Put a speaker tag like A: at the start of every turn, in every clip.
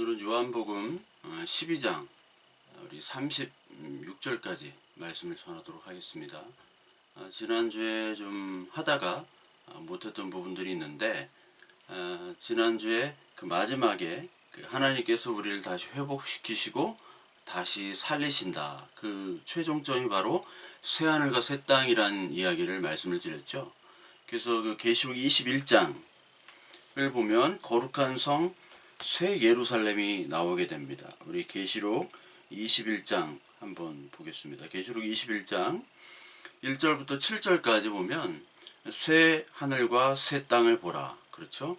A: 오늘은 요한복음 12장 우리 36절까지 말씀을 전하도록 하겠습니다. 지난주에 좀 하다가 못했던 부분들이 있는데 지난주에 그 마지막에 하나님께서 우리를 다시 회복시키시고 다시 살리신다. 그 최종점이 바로 새하늘과 새 땅이라는 이야기를 말씀을 드렸죠. 그래서 그 계시록 21장을 보면 거룩한 성 새 예루살렘이 나오게 됩니다. 우리 계시록 21장 한번 보겠습니다. 계시록 21장 1절부터 7절까지 보면 새 하늘과 새 땅을 보라. 그렇죠?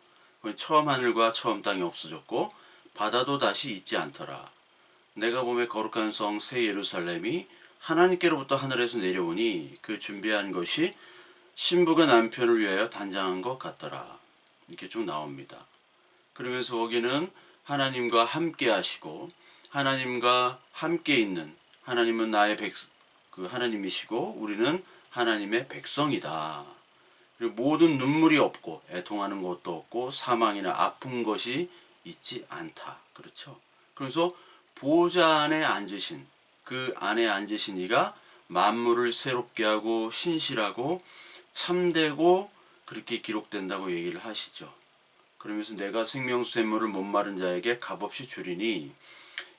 A: 처음 하늘과 처음 땅이 없어졌고 바다도 다시 있지 않더라. 내가 보매 거룩한 성 새 예루살렘이 하나님께로부터 하늘에서 내려오니 그 준비한 것이 신부가 남편을 위하여 단장한 것 같더라. 이렇게 쭉 나옵니다. 그러면서 거기는 하나님과 함께 하시고 하나님과 함께 있는 하나님은 나의 하나님이시고 우리는 하나님의 백성이다. 그리고 모든 눈물이 없고 애통하는 것도 없고 사망이나 아픈 것이 있지 않다. 그렇죠? 그래서 보좌 안에 앉으신 그 안에 앉으신 이가 만물을 새롭게 하고 신실하고 참되고 그렇게 기록된다고 얘기를 하시죠. 그러면서 내가 생명수 샘물을 목마른 자에게 값없이 주리니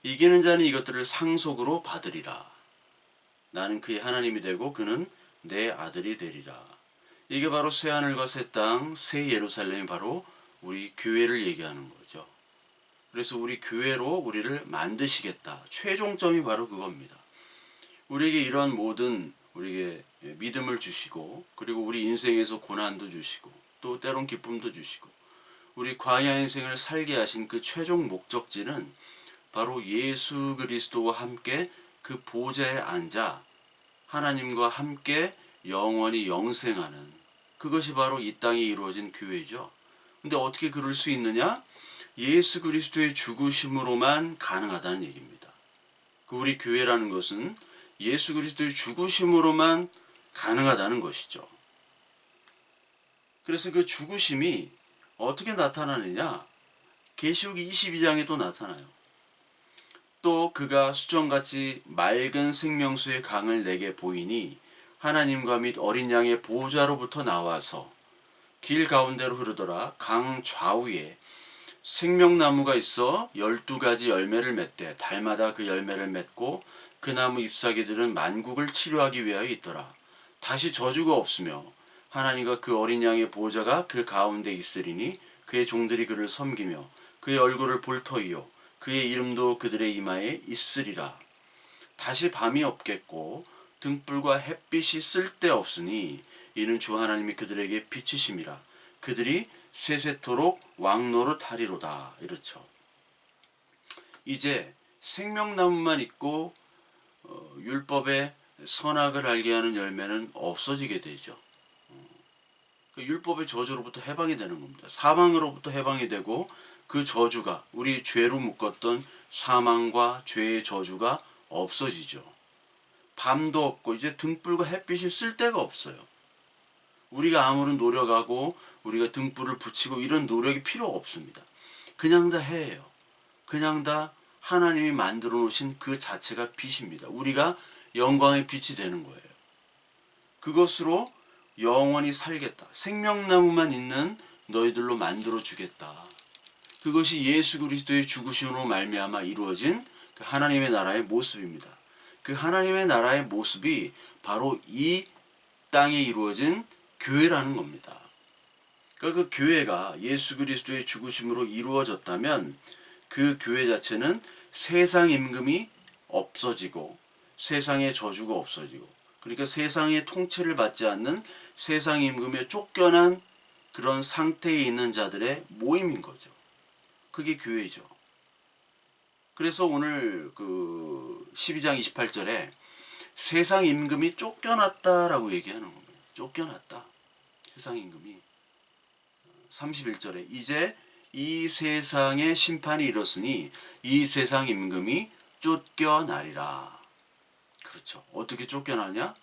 A: 이기는 자는 이것들을 상속으로 받으리라. 나는 그의 하나님이 되고 그는 내 아들이 되리라. 이게 바로 새하늘과 새 땅, 새 예루살렘이 바로 우리 교회를 얘기하는 거죠. 그래서 우리 교회로 우리를 만드시겠다. 최종점이 바로 그겁니다. 우리에게 이런 모든 우리에게 믿음을 주시고 그리고 우리 인생에서 고난도 주시고 또 때론 기쁨도 주시고 우리 광야 인생을 살게 하신 그 최종 목적지는 바로 예수 그리스도와 함께 그 보좌에 앉아 하나님과 함께 영원히 영생하는 그것이 바로 이 땅에 이루어진 교회죠. 근데 어떻게 그럴 수 있느냐? 예수 그리스도의 죽으심으로만 가능하다는 얘기입니다. 우리 교회라는 것은 예수 그리스도의 죽으심으로만 가능하다는 것이죠. 그래서 그 죽으심이 어떻게 나타나느냐? 계시록 22장에도 나타나요. 또 그가 수정같이 맑은 생명수의 강을 내게 보이니 하나님과 및 어린 양의 보좌로부터 나와서 길 가운데로 흐르더라. 강 좌우에 생명나무가 있어 12가지 열매를 맺되 달마다 그 열매를 맺고 그 나무 잎사귀들은 만국을 치료하기 위하여 있더라. 다시 저주가 없으며 하나님과 그 어린 양의 보좌가 그 가운데 있으리니 그의 종들이 그를 섬기며 그의 얼굴을 볼 터이요 그의 이름도 그들의 이마에 있으리라. 다시 밤이 없겠고 등불과 햇빛이 쓸데없으니 이는 주 하나님이 그들에게 빛이심이라. 그들이 세세토록 왕노릇하리로다. 이렇죠. 이제 생명나무만 있고 율법의 선악을 알게 하는 열매는 없어지게 되죠. 율법의 저주로부터 해방이 되는 겁니다. 사망으로부터 해방이 되고 그 저주가 우리 죄로 묶었던 사망과 죄의 저주가 없어지죠. 밤도 없고 이제 등불과 햇빛이 쓸 데가 없어요. 우리가 아무런 노력하고 우리가 등불을 붙이고 이런 노력이 필요 없습니다. 그냥 다 해예요. 그냥 다 하나님이 만들어 놓으신 그 자체가 빛입니다. 우리가 영광의 빛이 되는 거예요. 그것으로 영원히 살겠다. 생명나무만 있는 너희들로 만들어 주겠다. 그것이 예수 그리스도의 죽으심으로 말미암아 이루어진 그 하나님의 나라의 모습입니다. 그 하나님의 나라의 모습이 바로 이 땅에 이루어진 교회라는 겁니다. 그러니까 그 교회가 예수 그리스도의 죽으심으로 이루어졌다면 그 교회 자체는 세상 임금이 없어지고 세상의 저주가 없어지고 그러니까 세상의 통치를 받지 않는 세상 임금에 쫓겨난 그런 상태에 있는 자들의 모임인 거죠. 그게 교회죠. 그래서 오늘 그 12장 28절에 세상 임금이 쫓겨났다라고 얘기하는 겁니다. 쫓겨났다. 세상 임금이. 31절에 이제 이 세상의 심판이 이렇으니 이 세상 임금이 쫓겨나리라. 그렇죠. 어떻게 쫓겨나냐?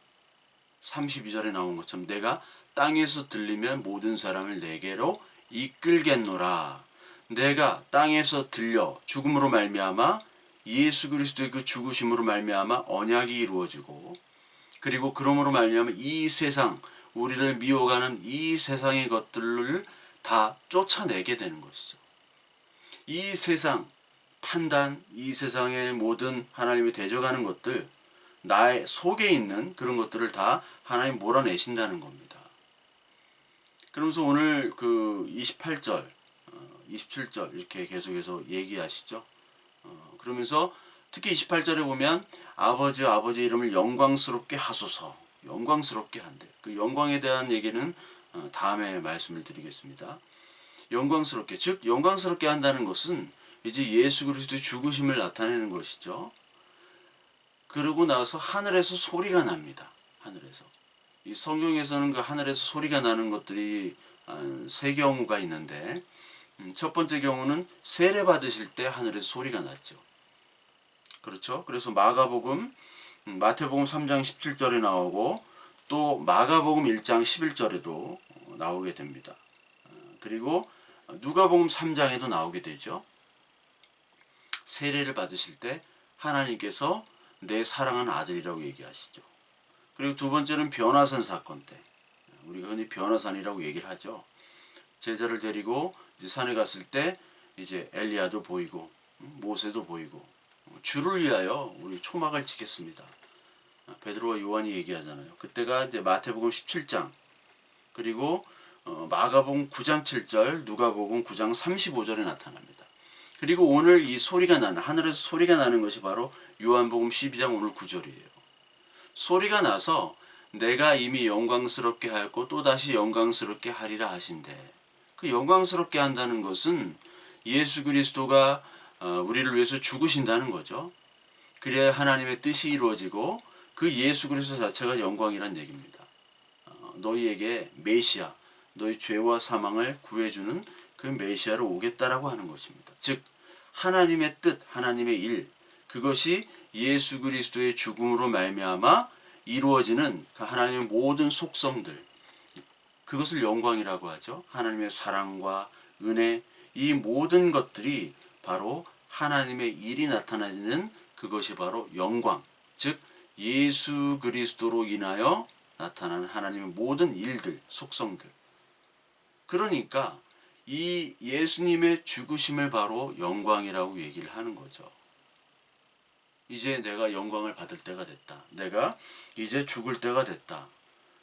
A: 32절에 나온 것처럼 내가 땅에서 들리면 모든 사람을 내게로 이끌겠노라. 내가 땅에서 들려 죽음으로 말미암아 예수 그리스도의 그 죽으심으로 말미암아 언약이 이루어지고, 그리고 그러므로 말미암아 이 세상, 우리를 미워가는 이 세상의 것들을 다 쫓아내게 되는 것이죠. 이 세상 판단, 이 세상의 모든 하나님이 대적하는 것들, 나의 속에 있는 그런 것들을 다 하나님 몰아내신다는 겁니다. 그러면서 오늘 그 28절, 27절 이렇게 계속해서 얘기하시죠. 그러면서 특히 28절에 보면 아버지와 아버지의 이름을 영광스럽게 하소서, 영광스럽게 한대. 그 영광에 대한 얘기는 다음에 말씀을 드리겠습니다. 영광스럽게, 즉 영광스럽게 한다는 것은 이제 예수 그리스도의 죽으심을 나타내는 것이죠. 그러고 나서 하늘에서 소리가 납니다. 하늘에서. 이 성경에서는 그 하늘에서 소리가 나는 것들이 세 경우가 있는데, 첫 번째 경우는 세례 받으실 때 하늘에서 소리가 났죠. 그렇죠? 그래서 마태복음 3장 17절에 나오고, 또 마가복음 1장 11절에도 나오게 됩니다. 그리고 누가복음 3장에도 나오게 되죠. 세례를 받으실 때 하나님께서 내 사랑하는 아들이라고 얘기하시죠. 그리고 두 번째는 변화산 사건 때, 우리가 흔히 변화산이라고 얘기를 하죠. 제자를 데리고 이제 산에 갔을 때 이제 엘리야도 보이고 모세도 보이고, 주를 위하여 우리 초막을 지켰습니다. 베드로와 요한이 얘기하잖아요. 그때가 이제 마태복음 17장, 그리고 마가복음 9장 7절, 누가복음 9장 35절에 나타납니다. 그리고 오늘 이 소리가 나는, 하늘에서 소리가 나는 것이 바로 요한복음 12장 오늘 9절이에요. 소리가 나서 내가 이미 영광스럽게 하였고 또다시 영광스럽게 하리라 하신대. 그 영광스럽게 한다는 것은 예수 그리스도가 우리를 위해서 죽으신다는 거죠. 그래야 하나님의 뜻이 이루어지고 그 예수 그리스도 자체가 영광이란 얘기입니다. 너희에게 메시아, 너희 죄와 사망을 구해주는 그 메시아로 오겠다라고 하는 것입니다. 즉 하나님의 뜻, 하나님의 일, 그것이 예수 그리스도의 죽음으로 말미암아 이루어지는 그 하나님의 모든 속성들, 그것을 영광이라고 하죠. 하나님의 사랑과 은혜, 이 모든 것들이 바로 하나님의 일이 나타나는 그것이 바로 영광, 즉 예수 그리스도로 인하여 나타나는 하나님의 모든 일들, 속성들. 그러니까 이 예수님의 죽으심을 바로 영광이라고 얘기를 하는 거죠. 이제 내가 영광을 받을 때가 됐다. 내가 이제 죽을 때가 됐다.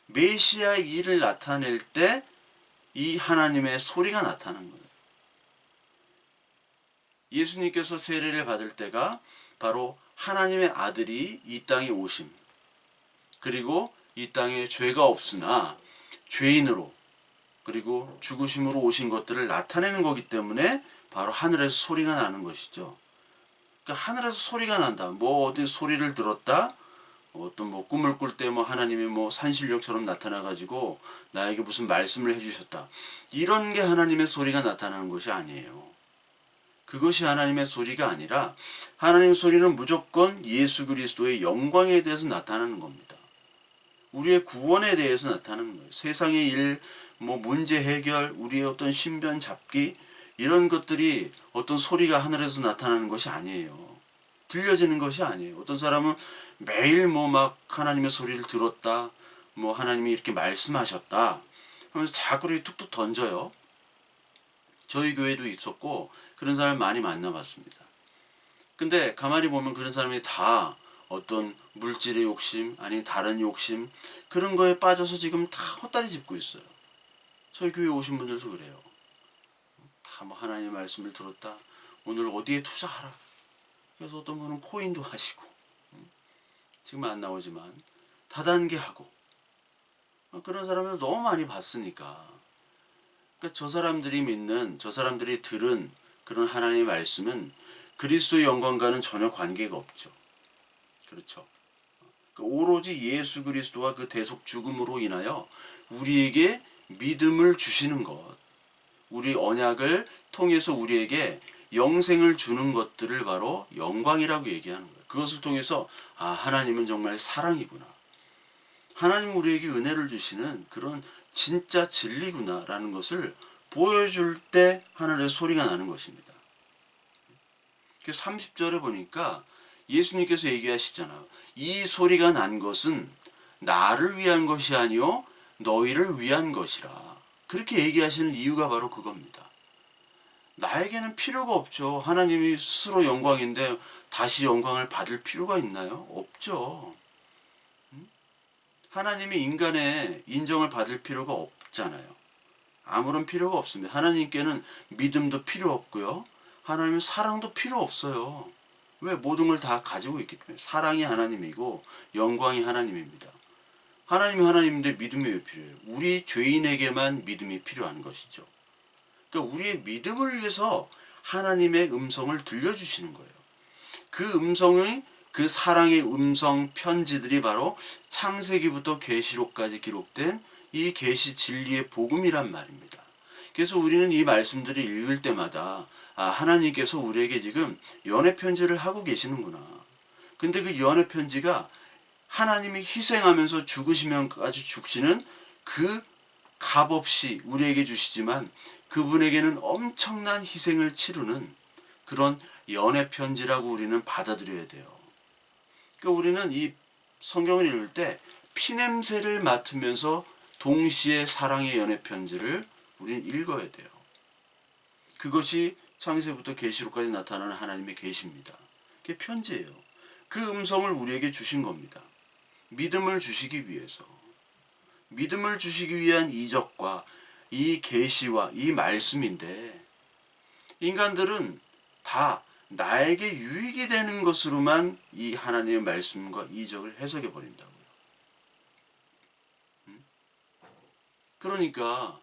A: 메시아의 일을 나타낼 때 이 하나님의 소리가 나타나는 거예요. 예수님께서 세례를 받을 때가 바로 하나님의 아들이 이 땅에 오심, 그리고 이 땅에 죄가 없으나 죄인으로, 그리고 죽으심으로 오신 것들을 나타내는 거기 때문에 바로 하늘에서 소리가 나는 것이죠. 그러니까 하늘에서 소리가 난다. 뭐 어디 소리를 들었다. 어떤 뭐 꿈을 꿀 때 뭐 하나님이 뭐 산신령처럼 나타나가지고 나에게 무슨 말씀을 해주셨다. 이런 게 하나님의 소리가 나타나는 것이 아니에요. 그것이 하나님의 소리가 아니라 하나님의 소리는 무조건 예수 그리스도의 영광에 대해서 나타나는 겁니다. 우리의 구원에 대해서 나타나는 거예요. 세상의 일, 뭐 문제 해결, 우리의 어떤 신변 잡기, 이런 것들이 어떤 소리가 하늘에서 나타나는 것이 아니에요. 들려지는 것이 아니에요. 어떤 사람은 매일 뭐 막 하나님의 소리를 들었다, 뭐 하나님이 이렇게 말씀하셨다 하면서 자꾸 이렇게 툭툭 던져요. 저희 교회도 있었고 그런 사람을 많이 만나봤습니다. 근데 가만히 보면 그런 사람이 다 어떤 물질의 욕심, 아니 다른 욕심, 그런 거에 빠져서 지금 다 헛다리 짚고 있어요. 저희 교회 오신 분들도 그래요. 다 뭐 하나님의 말씀을 들었다, 오늘 어디에 투자하라. 그래서 어떤 분은 코인도 하시고, 지금 안 나오지만 다단계하고, 그런 사람을 너무 많이 봤으니까, 그러니까 저 사람들이 믿는, 저 사람들이 들은 그런 하나님의 말씀은 그리스도의 영광과는 전혀 관계가 없죠. 그렇죠. 오로지 예수 그리스도와 그 대속 죽음으로 인하여 우리에게 믿음을 주시는 것, 우리 언약을 통해서 우리에게 영생을 주는 것들을 바로 영광이라고 얘기하는 거예요. 그것을 통해서 하나님은 정말 사랑이구나, 하나님은 우리에게 은혜를 주시는 그런 진짜 진리구나 라는 것을 보여줄 때 하늘에서 소리가 나는 것입니다. 30절에 보니까 예수님께서 얘기하시잖아요. 이 소리가 난 것은 나를 위한 것이 아니요 너희를 위한 것이라. 그렇게 얘기하시는 이유가 바로 그겁니다. 나에게는 필요가 없죠. 하나님이 스스로 영광인데 다시 영광을 받을 필요가 있나요? 없죠. 하나님이 인간의 인정을 받을 필요가 없잖아요. 아무런 필요가 없습니다. 하나님께는 믿음도 필요 없고요. 하나님은 사랑도 필요 없어요. 왜? 모든 걸 다 가지고 있기 때문에. 사랑이 하나님이고 영광이 하나님입니다. 하나님이 하나님인데 믿음이 왜 필요해요? 우리 죄인에게만 믿음이 필요한 것이죠. 그러니까 우리의 믿음을 위해서 하나님의 음성을 들려주시는 거예요. 그 음성의 그 사랑의 음성 편지들이 바로 창세기부터 계시록까지 기록된 이 계시 진리의 복음이란 말입니다. 그래서 우리는 이 말씀들을 읽을 때마다 하나님께서 우리에게 지금 연애 편지를 하고 계시는구나. 근데 그 연애 편지가 하나님이 희생하면서 죽으시면까지 죽시는 그 값없이 우리에게 주시지만 그분에게는 엄청난 희생을 치르는 그런 연애 편지라고 우리는 받아들여야 돼요. 그러니까 우리는 이 성경을 읽을 때 피냄새를 맡으면서 동시에 사랑의 연애 편지를 우리는 읽어야 돼요. 그것이 창세부터 계시록까지 나타나는 하나님의 계시입니다. 그게 편지예요. 그 음성을 우리에게 주신 겁니다. 믿음을 주시기 위해서. 믿음을 주시기 위한 이적과 이 계시와 이 말씀인데 인간들은 다 나에게 유익이 되는 것으로만 이 하나님의 말씀과 이적을 해석해 버린다고요. 그러니까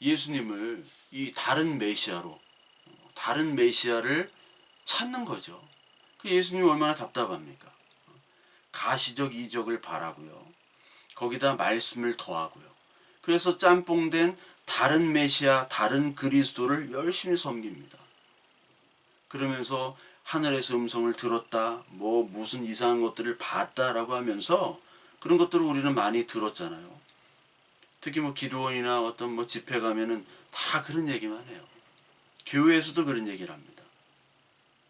A: 예수님을 이 다른 메시아로 다른 메시아를 찾는 거죠. 그 예수님이 얼마나 답답합니까? 가시적 이적을 바라고요. 거기다 말씀을 더하고요. 그래서 짬뽕된 다른 메시아, 다른 그리스도를 열심히 섬깁니다. 그러면서 하늘에서 음성을 들었다, 무슨 이상한 것들을 봤다라고 하면서 그런 것들을 우리는 많이 들었잖아요. 특히 기도원이나 어떤 집회 가면은 다 그런 얘기만 해요. 교회에서도 그런 얘기를 합니다.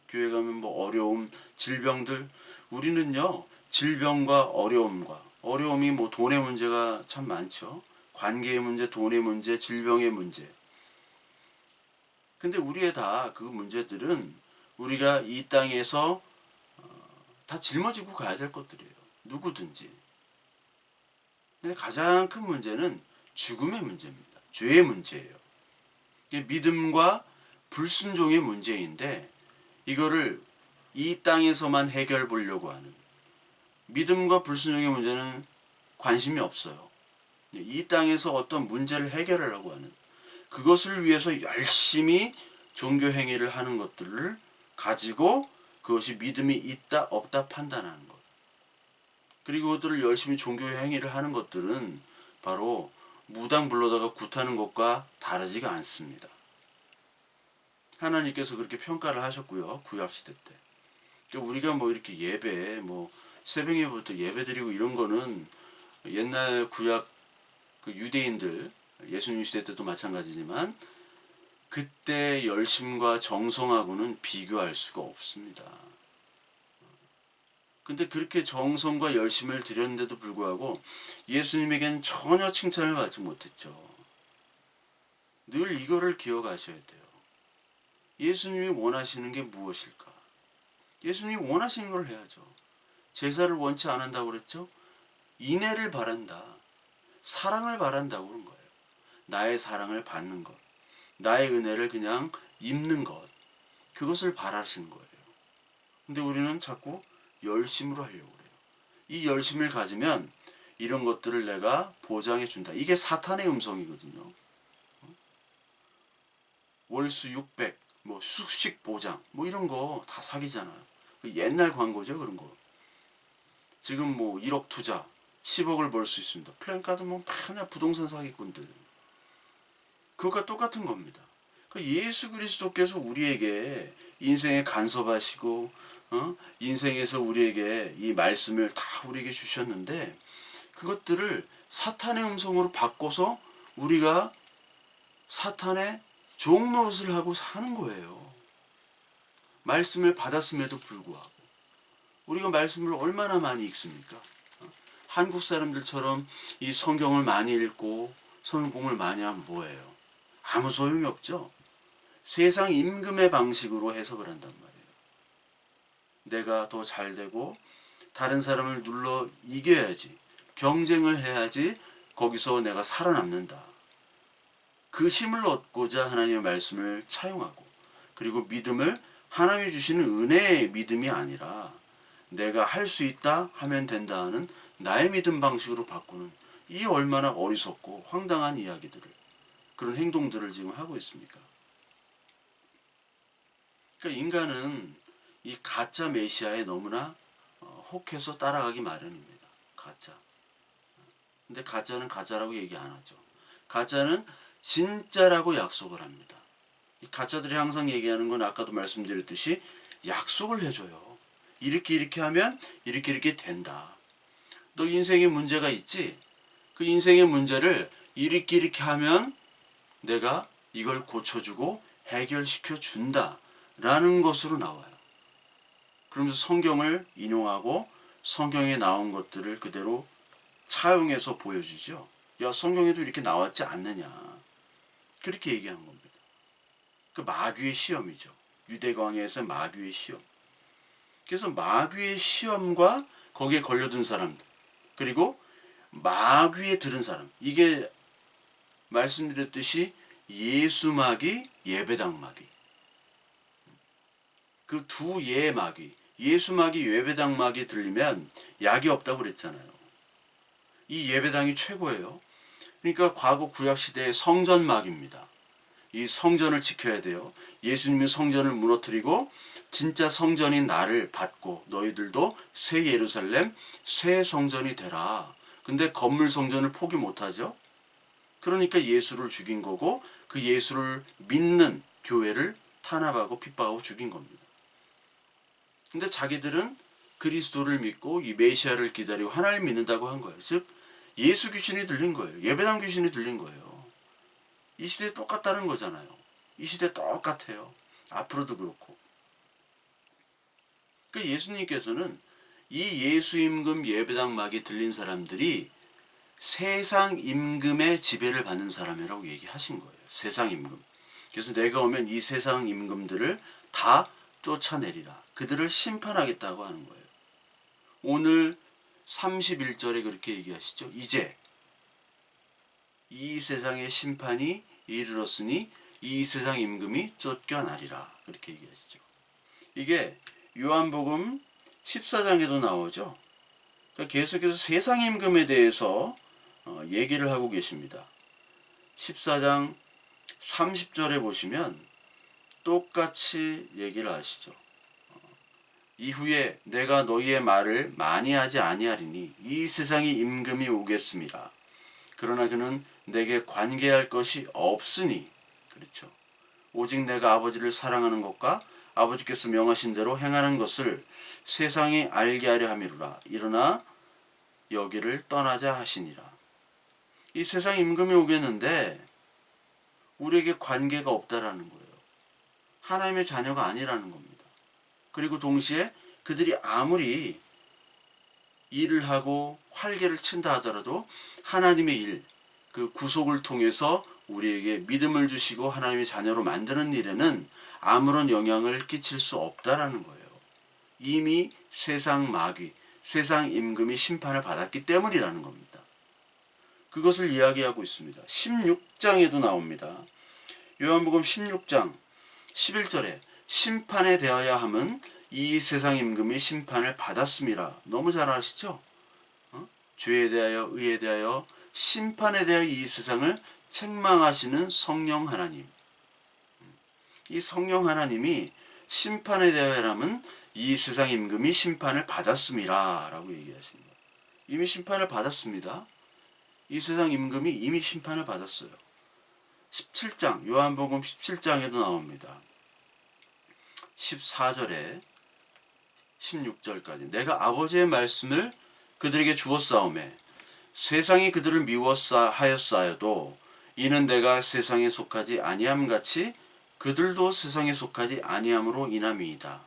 A: 교회 가면 어려움, 질병들, 우리는요, 질병과 어려움이 돈의 문제가 참 많죠. 관계의 문제, 돈의 문제, 질병의 문제. 근데 우리의 다 그 문제들은 우리가 이 땅에서 다 짊어지고 가야 될 것들이에요. 누구든지. 근데 가장 큰 문제는 죽음의 문제입니다. 죄의 문제예요. 믿음과 불순종의 문제인데 이거를 이 땅에서만 해결 보려고 하는 믿음과 불순종의 문제는 관심이 없어요. 이 땅에서 어떤 문제를 해결하려고 하는 그것을 위해서 열심히 종교 행위를 하는 것들을 가지고 그것이 믿음이 있다 없다 판단하는 것. 그리고 그것들을 열심히 종교 행위를 하는 것들은 바로 무당 불러다가 굿하는 것과 다르지가 않습니다. 하나님께서 그렇게 평가를 하셨고요. 구약시대 때. 그러니까 우리가 이렇게 예배, 새벽 예배부터 예배 드리고 이런 거는 옛날 구약 그 유대인들, 예수님 시대 때도 마찬가지지만 그때 열심과 정성하고는 비교할 수가 없습니다. 근데 그렇게 정성과 열심을 드렸는데도 불구하고 예수님에게는 전혀 칭찬을 받지 못했죠. 늘 이거를 기억하셔야 돼요. 예수님이 원하시는 게 무엇일까? 예수님이 원하시는 걸 해야죠. 제사를 원치 않는다고 그랬죠? 인애를 바란다. 사랑을 바란다고 그런 거예요. 나의 사랑을 받는 것. 나의 은혜를 그냥 입는 것. 그것을 바라시는 거예요. 근데 우리는 자꾸 열심으로 하려고 그래요. 이 열심을 가지면 이런 것들을 내가 보장해 준다. 이게 사탄의 음성이거든요. 월수 600, 수식 보장, 이런 거 다 사기잖아요. 옛날 광고죠, 그런 거. 지금 1억 투자, 10억을 벌 수 있습니다. 플랜카드 하나 부동산 사기꾼들. 그것과 똑같은 겁니다. 예수 그리스도께서 우리에게 인생에 간섭하시고 인생에서 우리에게 이 말씀을 다 우리에게 주셨는데 그것들을 사탄의 음성으로 바꿔서 우리가 사탄의 종 노릇을 하고 사는 거예요. 말씀을 받았음에도 불구하고. 우리가 말씀을 얼마나 많이 읽습니까? 한국 사람들처럼 이 성경을 많이 읽고 성경공부를 많이 하면 뭐예요? 아무 소용이 없죠. 세상 임금의 방식으로 해석을 한단 말이에요. 내가 더 잘되고 다른 사람을 눌러 이겨야지, 경쟁을 해야지 거기서 내가 살아남는다. 그 힘을 얻고자 하나님의 말씀을 차용하고, 그리고 믿음을 하나님이 주시는 은혜의 믿음이 아니라 내가 할 수 있다 하면 된다 하는 나의 믿음 방식으로 바꾸는, 이 얼마나 어리석고 황당한 이야기들을, 그런 행동들을 지금 하고 있습니까? 그러니까 인간은 이 가짜 메시아에 너무나 혹해서 따라가기 마련입니다. 가짜. 근데 가짜는 가짜라고 얘기 안 하죠. 가짜는 진짜라고 약속을 합니다. 이 가짜들이 항상 얘기하는 건 아까도 말씀드렸듯이 약속을 해줘요. 이렇게 하면 이렇게 된다. 너 인생에 문제가 있지? 그 인생의 문제를 이렇게 하면 내가 이걸 고쳐주고 해결시켜 준다 라는 것으로 나와요. 그러면서 성경을 인용하고 성경에 나온 것들을 그대로 차용해서 보여주죠. 야, 성경에도 이렇게 나왔지 않느냐. 그렇게 얘기하는 겁니다. 그 마귀의 시험이죠. 유대광야에서 마귀의 시험. 그래서 마귀의 시험과 거기에 걸려든 사람들, 그리고 마귀에 들은 사람, 이게 말씀드렸듯이 예수마귀, 예배당마귀, 그 두 예의 마귀, 예수마귀, 예배당마귀 들리면 약이 없다고 그랬잖아요. 이 예배당이 최고예요. 그러니까 과거 구약시대의 성전마귀입니다. 이 성전을 지켜야 돼요. 예수님이 성전을 무너뜨리고 진짜 성전인 나를 받고 너희들도 새 예루살렘, 새 성전이 되라. 근데 건물 성전을 포기 못하죠. 그러니까 예수를 죽인 거고, 그 예수를 믿는 교회를 탄압하고 핍박하고 죽인 겁니다. 근데 자기들은 그리스도를 믿고 이 메시아를 기다리고 하나님 믿는다고 한 거예요. 즉 예수 귀신이 들린 거예요. 예배당 귀신이 들린 거예요. 이 시대에 똑같다는 거잖아요. 이 시대 똑같아요. 앞으로도 그렇고. 그 예수님께서는 이 예수 임금, 예배당 마귀 들린 사람들이 세상 임금의 지배를 받는 사람이라고 얘기하신 거예요. 세상 임금. 그래서 내가 오면 이 세상 임금들을 다 쫓아내리라. 그들을 심판하겠다고 하는 거예요. 오늘 31절에 그렇게 얘기하시죠. 이제 이 세상의 심판이 이르렀으니 이 세상 임금이 쫓겨나리라. 그렇게 얘기하시죠. 이게 요한복음 14장에도 나오죠. 계속해서 세상 임금에 대해서 얘기를 하고 계십니다. 14장 30절에 보시면 똑같이 얘기를 하시죠. 이후에 내가 너희의 말을 많이 하지 아니하리니 이 세상의 임금이 오겠습니다. 그러나 그는 내게 관계할 것이 없으니, 그렇죠. 오직 내가 아버지를 사랑하는 것과 아버지께서 명하신 대로 행하는 것을 세상이 알게 하려 함이로라. 일어나 여기를 떠나자 하시니라. 이 세상 임금이 오겠는데 우리에게 관계가 없다라는 거예요. 하나님의 자녀가 아니라는 겁니다. 그리고 동시에 그들이 아무리 일을 하고 활개를 친다 하더라도 하나님의 일, 그 구속을 통해서 우리에게 믿음을 주시고 하나님의 자녀로 만드는 일에는 아무런 영향을 끼칠 수 없다라는 거예요. 이미 세상 마귀, 세상 임금이 심판을 받았기 때문이라는 겁니다. 그것을 이야기하고 있습니다. 16장에도 나옵니다. 요한복음 16장 11절에 심판에 대하여 함은 이 세상 임금이 심판을 받았습니다. 너무 잘 아시죠? 죄에 대하여, 의에 대하여, 심판에 대하여 이 세상을 책망하시는 성령 하나님. 이 성령 하나님이 심판에 대하여 함은 이 세상 임금이 심판을 받았습니다. 라고 얘기하십니다. 이미 심판을 받았습니다. 이 세상 임금이 이미 심판을 받았어요. 17장, 요한복음 17장에도 나옵니다. 14절에 16절까지 내가 아버지의 말씀을 그들에게 주었사오매 세상이 그들을 미워하였사여도 이는 내가 세상에 속하지 아니함 같이 그들도 세상에 속하지 아니함으로 인함이이다.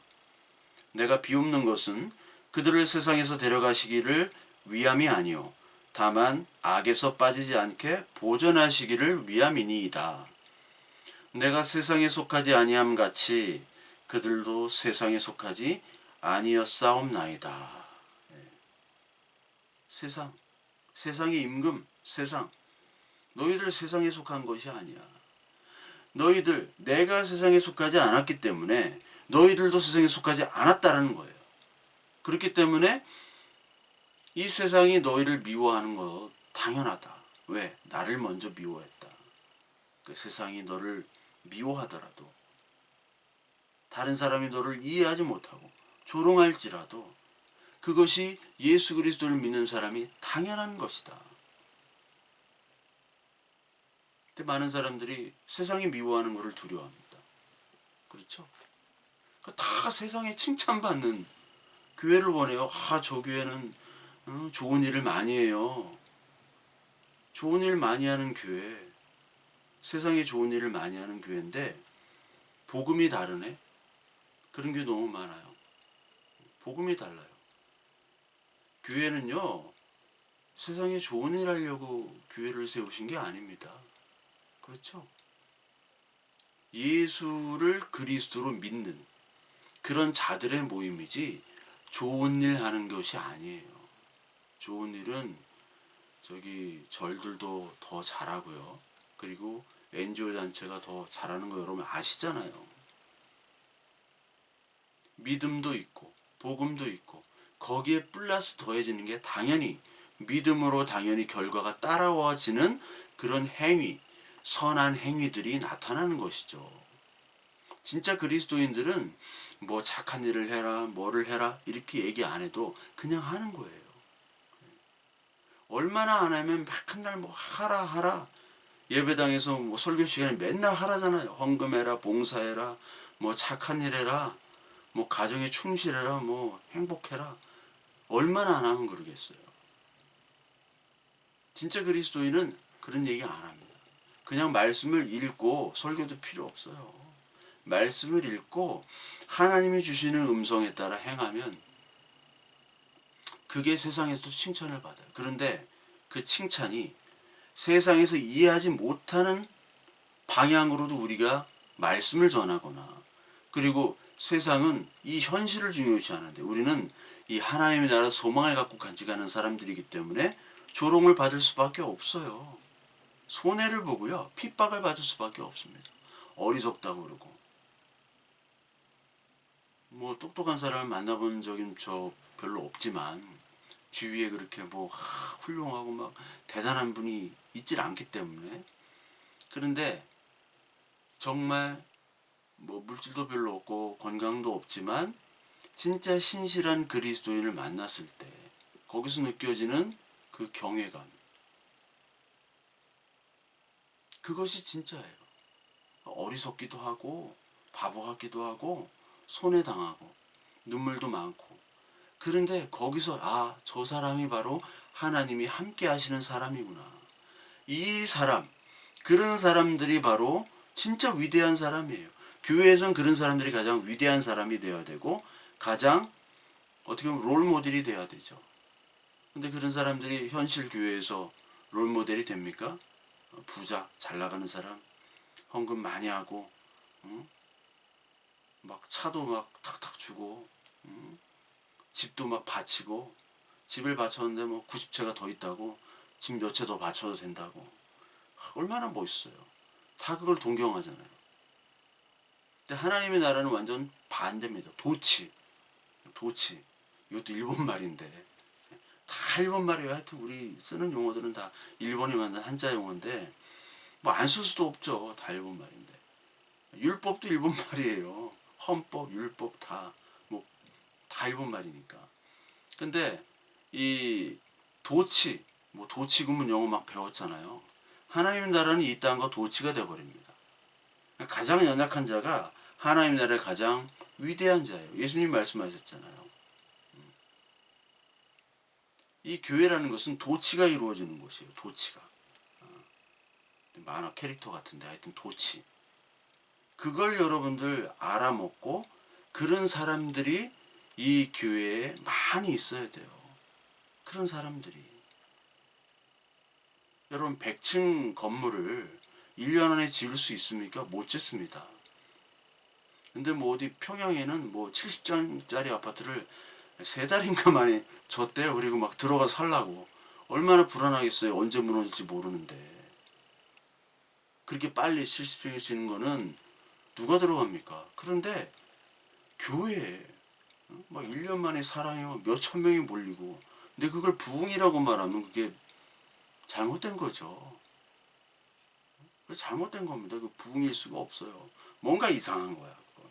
A: 내가 비옵는 것은 그들을 세상에서 데려가시기를 위함이 아니요 다만 악에서 빠지지 않게 보존하시기를 위함이니이다. 내가 세상에 속하지 아니함 같이 그들도 세상에 속하지 아니었사옵나이다. 세상의 임금, 세상. 너희들 세상에 속한 것이 아니야. 너희들 내가 세상에 속하지 않았기 때문에 너희들도 세상에 속하지 않았다라는 거예요. 그렇기 때문에 이 세상이 너희를 미워하는 거 당연하다. 왜? 나를 먼저 미워했다. 그 세상이 너를 미워하더라도 다른 사람이 너를 이해하지 못하고 조롱할지라도 그것이 예수 그리스도를 믿는 사람이 당연한 것이다. 근데 많은 사람들이 세상이 미워하는 것을 두려워합니다. 그렇죠? 다 세상에 칭찬받는 교회를 원해요. 저 교회는 좋은 일을 많이 해요. 좋은 일 많이 하는 교회, 세상에 좋은 일을 많이 하는 교회인데 복음이 다르네. 그런 게 너무 많아요. 복음이 달라요. 교회는요, 세상에 좋은 일 하려고 교회를 세우신 게 아닙니다. 그렇죠? 예수를 그리스도로 믿는 그런 자들의 모임이지 좋은 일 하는 것이 아니에요. 좋은 일은 절들도 더 잘하고요. 그리고 NGO 단체가 더 잘하는 거 여러분 아시잖아요. 믿음도 있고 복음도 있고 거기에 플러스 더해지는 게 당연히 믿음으로 당연히 결과가 따라와지는 그런 행위, 선한 행위들이 나타나는 것이죠. 진짜 그리스도인들은 뭐 착한 일을 해라, 뭐를 해라 이렇게 얘기 안 해도 그냥 하는 거예요. 얼마나 안 하면 맨날 뭐 하라 예배당에서 뭐 설교 시간에 맨날 하라잖아요. 헌금해라, 봉사해라, 뭐 착한 일 해라, 뭐 가정에 충실해라, 뭐 행복해라. 얼마나 안 하면 그러겠어요. 진짜 그리스도인은 그런 얘기 안 합니다. 그냥 말씀을 읽고 설교도 필요 없어요. 말씀을 읽고 하나님이 주시는 음성에 따라 행하면 그게 세상에서도 칭찬을 받아요. 그런데 그 칭찬이 세상에서 이해하지 못하는 방향으로도 우리가 말씀을 전하거나 그리고 세상은 이 현실을 중요시하는데 우리는 이 하나님의 나라 소망을 갖고 간직하는 사람들이기 때문에 조롱을 받을 수밖에 없어요. 손해를 보고요. 핍박을 받을 수밖에 없습니다. 어리석다고 그러고 뭐 똑똑한 사람을 만나본 적은 저 별로 없지만 주위에 그렇게 뭐 훌륭하고 막 대단한 분이 있질 않기 때문에 그런데 정말 뭐 물질도 별로 없고 건강도 없지만 진짜 신실한 그리스도인을 만났을 때 거기서 느껴지는 그 경외감 그것이 진짜예요. 어리석기도 하고 바보 같기도 하고 손해당하고 눈물도 많고 그런데 거기서 저 사람이 바로 하나님이 함께 하시는 사람이구나. 이 사람 그런 사람들이 바로 진짜 위대한 사람이에요. 교회에선 그런 사람들이 가장 위대한 사람이 되어야 되고 가장 어떻게 보면 롤 모델이 돼야 되죠. 근데 그런 사람들이 현실 교회에서 롤 모델이 됩니까? 부자 잘 나가는 사람 헌금 많이 하고 막 차도 막 탁탁 주고 집도 막 바치고 집을 바쳤는데 뭐 90채가 더 있다고 집 몇 채 더 바쳐도 된다고 얼마나 멋있어요. 다 그걸 동경하잖아요. 근데 하나님의 나라는 완전 반대입니다. 도치 이것도 일본 말인데 다 일본 말이에요. 하여튼 우리 쓰는 용어들은 다 일본이 만든 한자 용어인데 뭐 안 쓸 수도 없죠. 다 일본 말인데 율법도 일본 말이에요. 헌법, 율법 다 일본 말이니까. 근데 이 도치구문 영어 막 배웠잖아요. 하나님 나라는 이 땅과 도치가 되어버립니다. 가장 연약한 자가 하나님 나라의 가장 위대한 자예요. 예수님 말씀하셨잖아요. 이 교회라는 것은 도치가 이루어지는 곳이에요. 도치가. 만화 캐릭터 같은데 하여튼 도치. 그걸 여러분들 알아먹고 그런 사람들이 이 교회에 많이 있어야 돼요. 그런 사람들이. 여러분 100층 건물을 1년 안에 지을 수 있습니까? 못 짓습니다. 근데 뭐 어디 평양에는 뭐 70장짜리 아파트를 3달인가 만에 줬대요. 그리고 막 들어가 살라고. 얼마나 불안하겠어요. 언제 무너질지 모르는데. 그렇게 빨리 70평이 지는 거는 누가 들어갑니까? 그런데 교회에 막 1년 만에 사람이 몇천 명이 몰리고, 근데 그걸 부흥이라고 말하면 그게 잘못된 거죠. 잘못된 겁니다. 그 부흥일 수가 없어요. 뭔가 이상한 거야. 그건.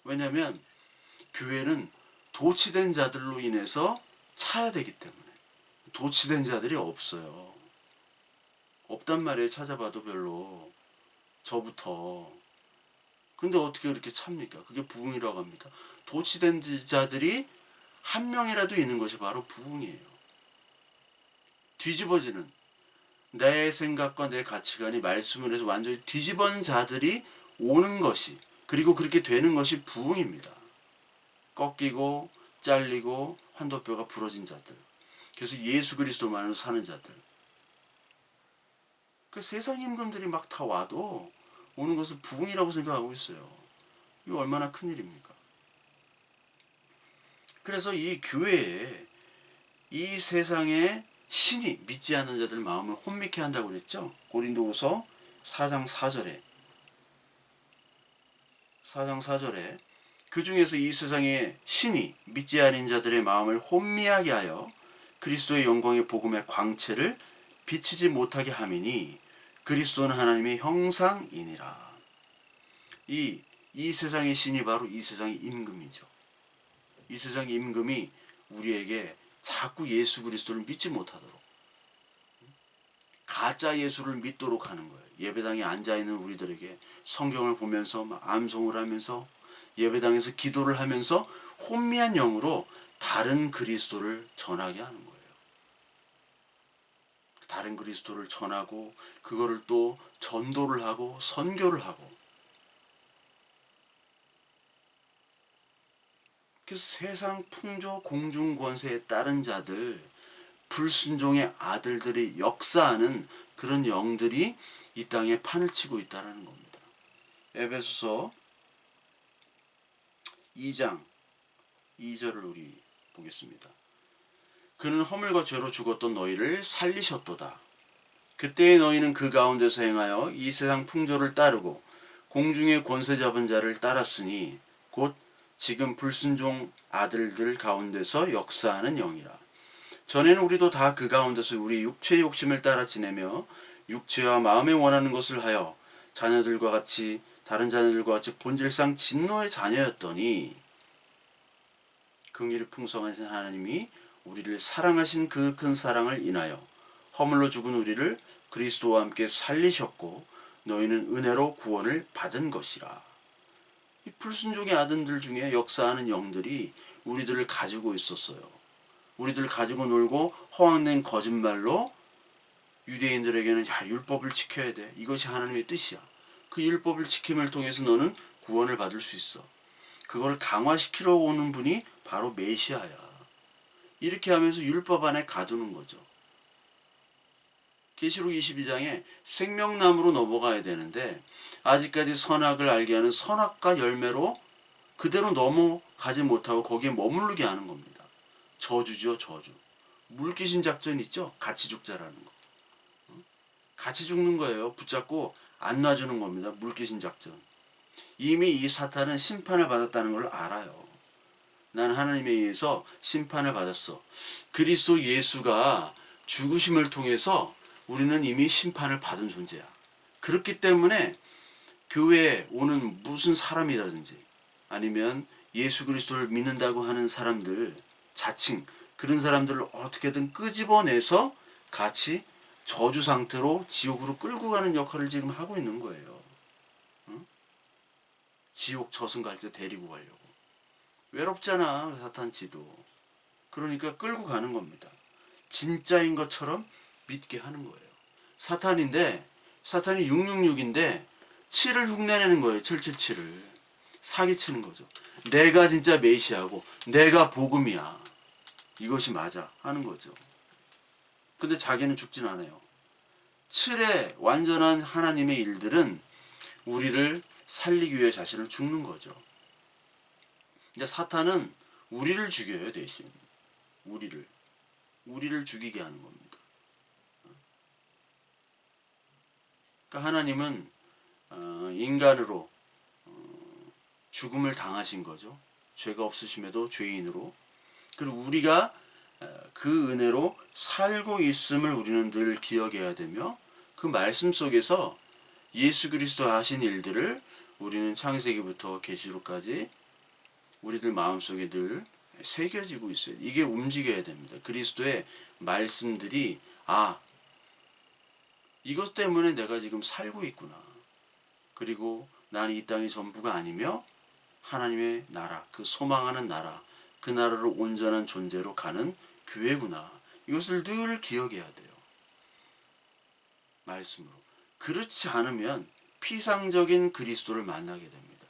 A: 왜냐면 교회는 도취된 자들로 인해서 차야 되기 때문에. 도취된 자들이 없어요. 없단 말이에요. 찾아봐도 별로. 저부터. 근데 어떻게 그렇게 찹니까? 그게 부흥이라고 합니까? 도취된 자들이 한 명이라도 있는 것이 바로 부흥이에요. 뒤집어지는 내 생각과 내 가치관이 말씀을 해서 완전히 뒤집어진 자들이 오는 것이, 그리고 그렇게 되는 것이 부흥입니다. 꺾이고 잘리고 환도뼈가 부러진 자들. 그래서 예수 그리스도만으로 사는 자들. 그 세상 임금들이 막 다 와도 오는 것을 부흥이라고 생각하고 있어요. 이거 얼마나 큰일입니까? 그래서 이 교회에 이 세상에 신이 믿지 않는 자들 마음을 혼미케 한다고 그랬죠. 고린도후서 4장 4절에 그 중에서 이 세상에 신이 믿지 않은 자들의 마음을 혼미하게 하여 그리스도의 영광의 복음의 광채를 비치지 못하게 함이니 그리스도는 하나님의 형상이니라. 이 세상의 신이 바로 이 세상의 임금이죠. 이 세상의 임금이 우리에게 자꾸 예수 그리스도를 믿지 못하도록, 가짜 예수를 믿도록 하는 거예요. 예배당에 앉아있는 우리들에게 성경을 보면서 막 암송을 하면서 예배당에서 기도를 하면서 혼미한 영으로 다른 그리스도를 전하게 하는 거예요. 다른 그리스도를 전하고 그거를 또 전도를 하고 선교를 하고. 그래서 세상 풍조 공중 권세에 따른 자들, 불순종의 아들들이 역사하는 그런 영들이 이 땅에 판을 치고 있다는 겁니다. 에베소서 2장 2절을 우리 보겠습니다. 그는 허물과 죄로 죽었던 너희를 살리셨도다. 그때의 너희는 그 가운데서 행하여 이 세상 풍조를 따르고 공중의 권세 잡은 자를 따랐으니 곧 지금 불순종 아들들 가운데서 역사하는 영이라. 전에는 우리도 다 그 가운데서 우리 육체의 욕심을 따라 지내며 육체와 마음에 원하는 것을 하여 자녀들과 같이 다른 자녀들과 같이 본질상 진노의 자녀였더니 긍휼이 풍성하신 하나님이 우리를 사랑하신 그 큰 사랑을 인하여 허물로 죽은 우리를 그리스도와 함께 살리셨고 너희는 은혜로 구원을 받은 것이라. 이 불순종의 아들들 중에 역사하는 영들이 우리들을 가지고 있었어요. 우리들 가지고 놀고 허황된 거짓말로 유대인들에게는 율법을 지켜야 돼. 이것이 하나님의 뜻이야. 그 율법을 지킴을 통해서 너는 구원을 받을 수 있어. 그걸 강화시키러 오는 분이 바로 메시아야. 이렇게 하면서 율법 안에 가두는 거죠. 계시록 22장에 생명나무로 넘어가야 되는데 아직까지 선악을 알게 하는 선악과 열매로 그대로 넘어가지 못하고 거기에 머무르게 하는 겁니다. 저주죠, 저주. 물귀신 작전 있죠? 같이 죽자라는 거. 같이 죽는 거예요. 붙잡고 안 놔주는 겁니다. 물귀신 작전. 이미 이 사탄은 심판을 받았다는 걸 알아요. 난 하나님에 의해서 심판을 받았어. 그리스도 예수가 죽으심을 통해서 우리는 이미 심판을 받은 존재야. 그렇기 때문에 교회에 오는 무슨 사람이라든지 아니면 예수 그리스도를 믿는다고 하는 사람들, 자칭 그런 사람들을 어떻게든 끄집어내서 같이 저주 상태로 지옥으로 끌고 가는 역할을 지금 하고 있는 거예요. 응? 지옥 저승 갈 때 데리고 가려고. 외롭잖아, 사탄 지도. 그러니까 끌고 가는 겁니다. 진짜인 것처럼 믿게 하는 거예요. 사탄인데 사탄이 666인데 7을 흉내내는 거예요. 777을 사기치는 거죠. 내가 진짜 메시아고 내가 복음이야. 이것이 맞아 하는 거죠. 근데 자기는 죽진 않아요. 7의 완전한 하나님의 일들은 우리를 살리기 위해 자신을 죽는 거죠. 이제 사탄은 우리를 죽여요. 대신 우리를 죽이게 하는 겁니다. 그러니까 하나님은 인간으로 죽음을 당하신 거죠. 죄가 없으심에도 죄인으로. 그리고 우리가 그 은혜로 살고 있음을 우리는 늘 기억해야 되며 그 말씀 속에서 예수 그리스도 하신 일들을 우리는 창세기부터 계시록까지 우리들 마음속에 늘 새겨지고 있어요. 이게 움직여야 됩니다. 그리스도의 말씀들이 이것 때문에 내가 지금 살고 있구나. 그리고 나는 이 땅이 전부가 아니며 하나님의 나라, 그 소망하는 나라, 그 나라로 온전한 존재로 가는 교회구나. 이것을 늘 기억해야 돼요. 말씀으로. 그렇지 않으면 피상적인 그리스도를 만나게 됩니다.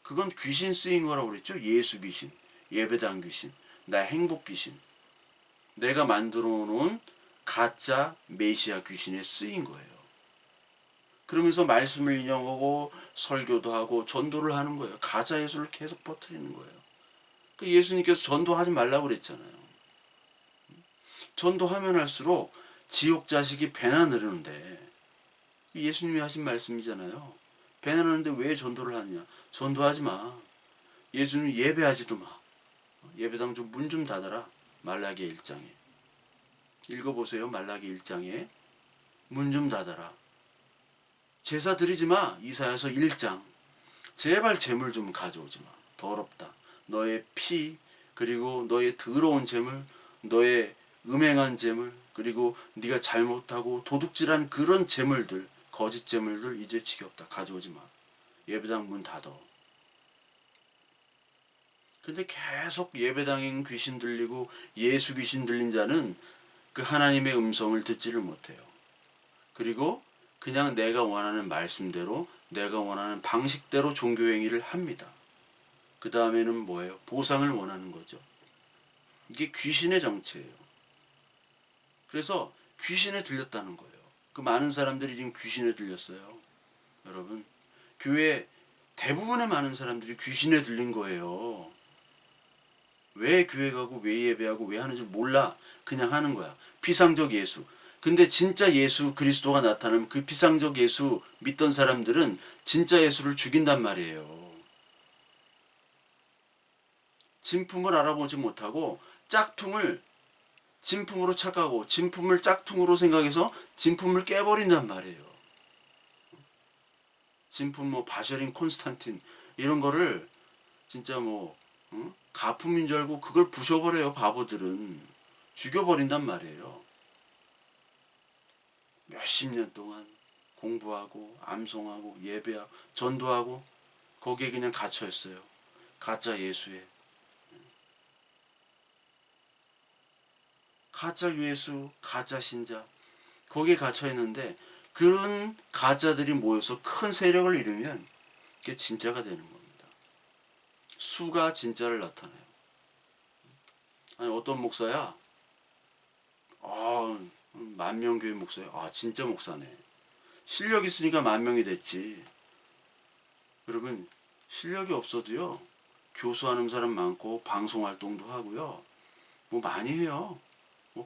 A: 그건 귀신 쓰인 거라고 그랬죠. 예수 귀신, 예배당 귀신, 나의 행복 귀신. 내가 만들어 놓은 가짜 메시아 귀신에 쓰인 거예요. 그러면서 말씀을 인용하고 설교도 하고 전도를 하는 거예요. 가짜 예수를 계속 퍼뜨리는 거예요. 예수님께서 전도하지 말라고 그랬잖아요. 전도하면 할수록 지옥 자식이 배나 느르는데 예수님이 하신 말씀이잖아요. 배나 느르는데 왜 전도를 하느냐. 전도하지 마. 예수님 예배하지도 마. 예배당 좀 문 좀 닫아라. 말라기 1장에. 읽어보세요. 말라기 1장에 문 좀 닫아라. 제사 드리지 마. 이사야서 1장. 제발 재물 좀 가져오지 마. 더럽다. 너의 피 그리고 너의 더러운 재물, 너의 음행한 재물, 그리고 네가 잘못하고 도둑질한 그런 재물들, 거짓 재물들 이제 지겹다. 가져오지 마. 예배당 문 닫어. 근데 계속 예배당인 귀신 들리고 예수 귀신 들린 자는 그 하나님의 음성을 듣지를 못해요. 그리고 그냥 내가 원하는 말씀대로 내가 원하는 방식대로 종교행위를 합니다. 그 다음에는 뭐예요? 보상을 원하는 거죠. 이게 귀신의 정체예요. 그래서 귀신에 들렸다는 거예요. 그 많은 사람들이 지금 귀신에 들렸어요. 여러분, 교회 대부분의 많은 사람들이 귀신에 들린 거예요. 왜 교회 가고 왜 예배하고 왜 하는지 몰라. 그냥 하는 거야. 피상적 예수. 근데 진짜 예수 그리스도가 나타나면 그 피상적 예수 믿던 사람들은 진짜 예수를 죽인단 말이에요. 진품을 알아보지 못하고 짝퉁을 진품으로 착각하고 진품을 짝퉁으로 생각해서 진품을 깨버린단 말이에요. 진품 바셔린 콘스탄틴 이런 거를 진짜 가품인 줄 알고 그걸 부셔버려요. 바보들은. 죽여버린단 말이에요. 몇십 년 동안 공부하고 암송하고 예배하고 전도하고 거기에 그냥 갇혀있어요. 가짜 예수에. 가짜 예수, 가짜 신자 거기에 갇혀있는데 그런 가짜들이 모여서 큰 세력을 이루면 그게 진짜가 되는 겁니다. 수가 진짜를 나타내요. 아니 어떤 목사야? 만명교회 목사야. 진짜 목사네. 실력 있으니까 만명이 됐지. 여러분 실력이 없어도요. 교수하는 사람 많고 방송활동도 하고요. 많이 해요.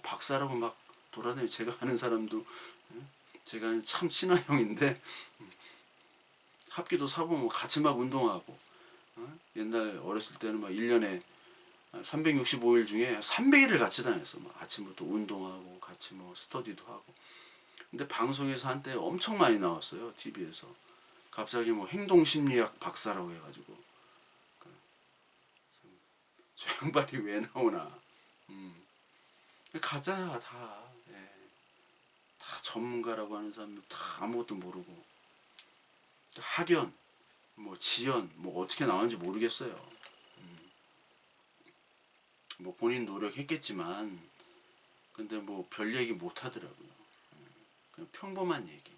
A: 박사라고 막 돌아다니고 제가 아는 사람도 제가 아는 참 친한 형인데 합기도 사보면 같이 막 운동하고 옛날 어렸을 때는 막 1년에 365일 중에 300일을 같이 다녔어. 막 아침부터 운동하고 같이 스터디도 하고. 근데 방송에서 한때 엄청 많이 나왔어요. TV에서. 갑자기 행동심리학 박사라고 해가지고 저 양반이 왜 나오나. 가짜야 다. 예. 다 전문가라고 하는 사람들 다 아무것도 모르고 학연, 지연, 어떻게 나오는지 모르겠어요. 본인 노력했겠지만 근데 별 얘기 못 하더라고요. 평범한 얘기.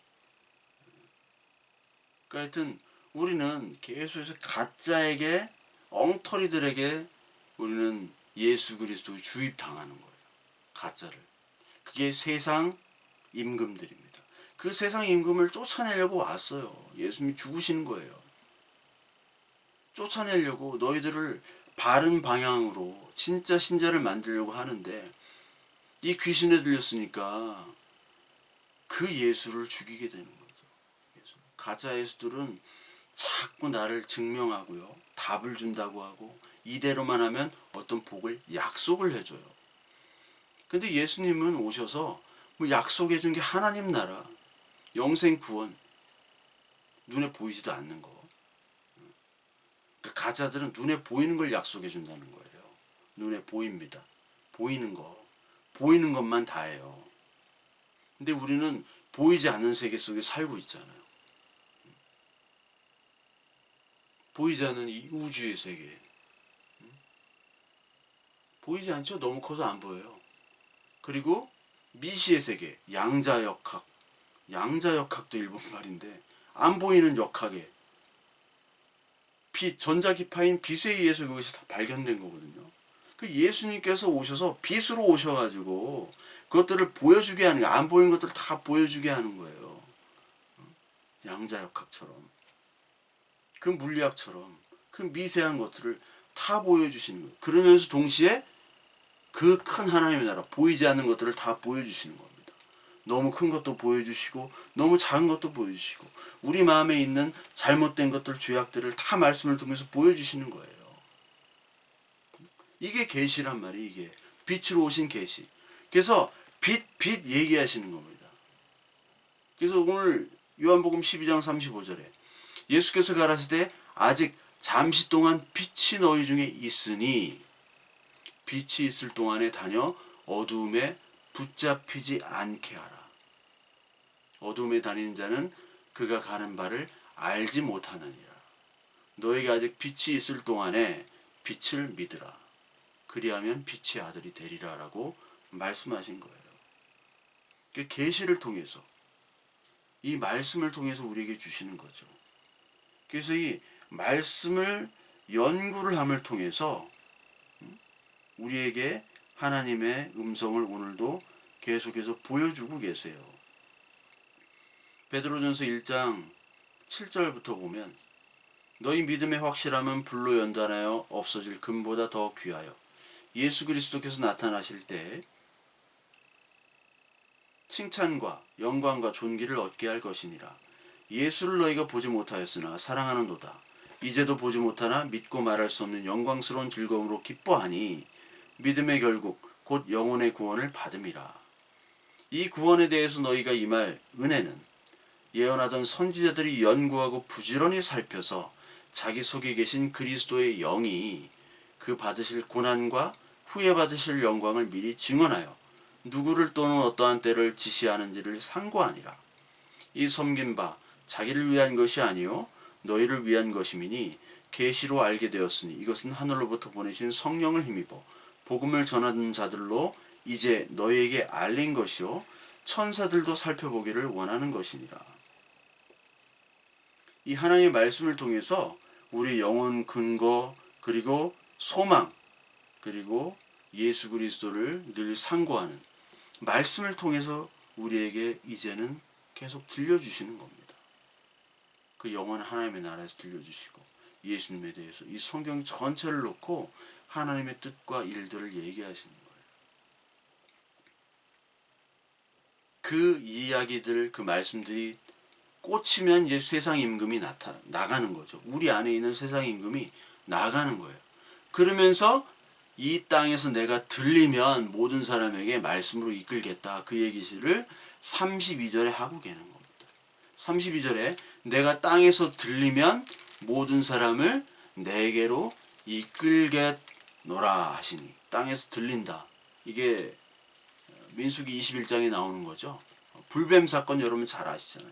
A: 그러니까 하여튼 우리는 계속해서 가짜에게, 엉터리들에게 우리는 예수 그리스도 주입당하는 거예요. 가짜를. 그게 세상 임금들입니다. 그 세상 임금을 쫓아내려고 왔어요. 예수님이 죽으시는 거예요. 쫓아내려고 너희들을 바른 방향으로 진짜 신자를 만들려고 하는데 이 귀신에 들렸으니까 그 예수를 죽이게 되는 거죠. 가짜 예수들은 자꾸 나를 증명하고요. 답을 준다고 하고 이대로만 하면 어떤 복을 약속을 해줘요. 근데 예수님은 오셔서 뭐 약속해 준 게 하나님 나라, 영생 구원, 눈에 보이지도 않는 거. 그러니까 가짜들은 눈에 보이는 걸 약속해 준다는 거예요. 눈에 보입니다. 보이는 거. 보이는 것만 다예요. 근데 우리는 보이지 않는 세계 속에 살고 있잖아요. 보이지 않는 이 우주의 세계. 보이지 않죠? 너무 커서 안 보여요. 그리고 미시의 세계, 양자역학. 양자역학도 일본 말인데 안 보이는 역학에 빛, 전자기파인 빛에 의해서 그것이 다 발견된 거거든요. 그 예수님께서 오셔서 빛으로 오셔가지고 그것들을 보여주게 하는 거예요. 안 보이는 것들을 다 보여주게 하는 거예요. 양자역학처럼. 그 물리학처럼. 그 미세한 것들을 다 보여주시는 거예요. 그러면서 동시에 그 큰 하나님의 나라, 보이지 않는 것들을 다 보여주시는 겁니다. 너무 큰 것도 보여주시고 너무 작은 것도 보여주시고 우리 마음에 있는 잘못된 것들, 죄악들을 다 말씀을 통해서 보여주시는 거예요. 이게 계시란 말이에요. 이게 빛으로 오신 계시. 그래서 빛 얘기하시는 겁니다. 그래서 오늘 요한복음 12장 35절에 예수께서 가라사대 아직 잠시 동안 빛이 너희 중에 있으니 빛이 있을 동안에 다녀 어두움에 붙잡히지 않게 하라. 어두움에 다니는 자는 그가 가는 바를 알지 못하느니라. 너에게 아직 빛이 있을 동안에 빛을 믿으라. 그리하면 빛의 아들이 되리라 라고 말씀하신 거예요. 계시를 통해서 이 말씀을 통해서 우리에게 주시는 거죠. 그래서 이 말씀을 연구를 함을 통해서 우리에게 하나님의 음성을 오늘도 계속해서 보여주고 계세요. 베드로전서 1장 7절부터 보면 너희 믿음의 확실함은 불로 연단하여 없어질 금보다 더 귀하여 예수 그리스도께서 나타나실 때 칭찬과 영광과 존귀를 얻게 할 것이니라. 예수를 너희가 보지 못하였으나 사랑하는도다. 이제도 보지 못하나 믿고 말할 수 없는 영광스러운 즐거움으로 기뻐하니 믿음의 결국 곧 영혼의 구원을 받음이라. 이 구원에 대해서 너희가 임할 은혜는 예언하던 선지자들이 연구하고 부지런히 살펴서 자기 속에 계신 그리스도의 영이 그 받으실 고난과 후에 받으실 영광을 미리 증언하여 누구를 또는 어떠한 때를 지시하는지를 상고하니라. 이 섬긴 바 자기를 위한 것이 아니요 너희를 위한 것임이니 계시로 알게 되었으니 이것은 하늘로부터 보내신 성령을 힘입어 복음을 전하는 자들로 이제 너희에게 알린 것이요 천사들도 살펴보기를 원하는 것이니라. 이 하나님의 말씀을 통해서 우리 영혼 근거 그리고 소망 그리고 예수 그리스도를 늘 상고하는 말씀을 통해서 우리에게 이제는 계속 들려주시는 겁니다. 그 영원한 하나님의 나라에서 들려주시고 예수님에 대해서 이 성경 전체를 놓고 하나님의 뜻과 일들을 얘기하시는 거예요. 그 이야기들, 그 말씀들이 꽂히면 이제 세상 임금이 나가는 거죠. 우리 안에 있는 세상 임금이 나가는 거예요. 그러면서 이 땅에서 내가 들리면 모든 사람에게 말씀으로 이끌겠다. 그 얘기를 32절에 하고 계는 겁니다. 32절에 내가 땅에서 들리면 모든 사람을 내게로 이끌겠노라 하시니 땅에서 들린다. 이게 민수기 21장에 나오는 거죠. 불뱀 사건 여러분 잘 아시잖아요.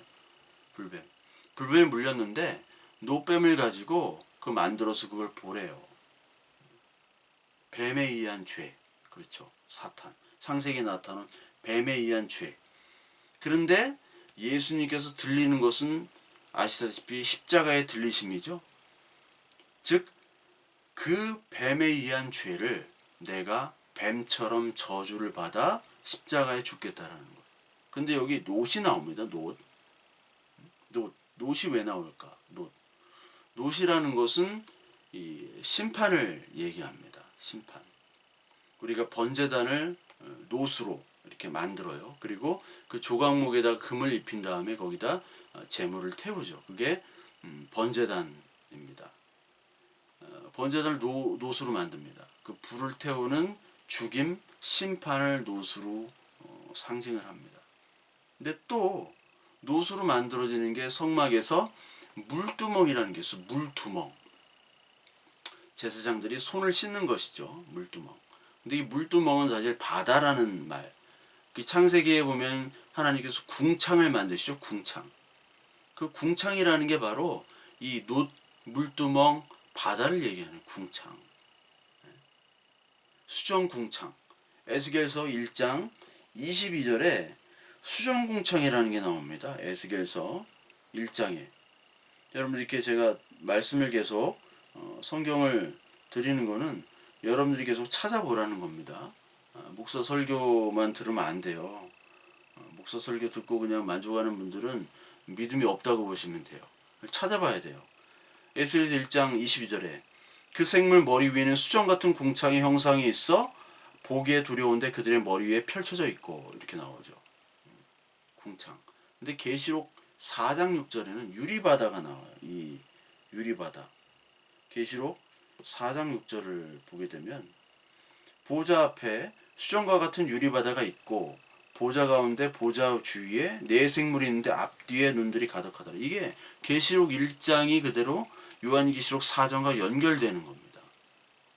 A: 불뱀에 물렸는데 노뱀을 가지고 그 만들어서 그걸 보래요. 뱀에 의한 죄. 그렇죠. 사탄. 창세기에 나타난 뱀에 의한 죄. 그런데 예수님께서 들리는 것은 아시다시피 십자가의 들리심이죠. 즉 그 뱀에 의한 죄를 내가 뱀처럼 저주를 받아 십자가에 죽겠다라는 거예요. 근데 여기 놋이 나옵니다. 놋이 왜 나올까? 놋이라는 것은 이 심판을 얘기합니다. 심판. 우리가 번제단을 놋으로 이렇게 만들어요. 그리고 그 조각목에다 금을 입힌 다음에 거기다 제물을 태우죠. 그게 번제단입니다. 번제단을 놋으로 만듭니다. 그 불을 태우는 죽임, 심판을 놋으로 상징을 합니다. 근데 또 놋으로 만들어지는 게 성막에서 물두멍이라는 게 있어요. 물두멍. 제사장들이 손을 씻는 것이죠. 물두멍. 근데 이 물두멍은 사실 바다라는 말. 창세기에 보면 하나님께서 궁창을 만드시죠. 궁창. 그 궁창이라는 게 바로 이 물두멍 바다를 얘기하는 궁창. 수정궁창. 에스겔서 1장 22절에 수정궁창이라는 게 나옵니다. 에스겔서 1장에. 여러분 이렇게 제가 말씀을 계속 성경을 드리는 거는 여러분들이 계속 찾아보라는 겁니다. 목사 설교만 들으면 안 돼요. 목사 설교 듣고 그냥 만족하는 분들은 믿음이 없다고 보시면 돼요. 찾아봐야 돼요. 에스겔 1장 22절에 그 생물 머리 위에는 수정 같은 궁창의 형상이 있어 보기에 두려운데 그들의 머리 위에 펼쳐져 있고 이렇게 나오죠. 궁창. 근데 계시록 4장 6절에는 유리바다가 나와요. 이 유리바다. 계시록 4장 6절을 보게 되면 보좌 앞에 수정과 같은 유리바다가 있고 보좌 가운데 보좌 주위에 네 생물이 있는데 앞뒤에 눈들이 가득하더라. 이게 계시록 1장이 그대로 요한계시록 4장과 연결되는 겁니다.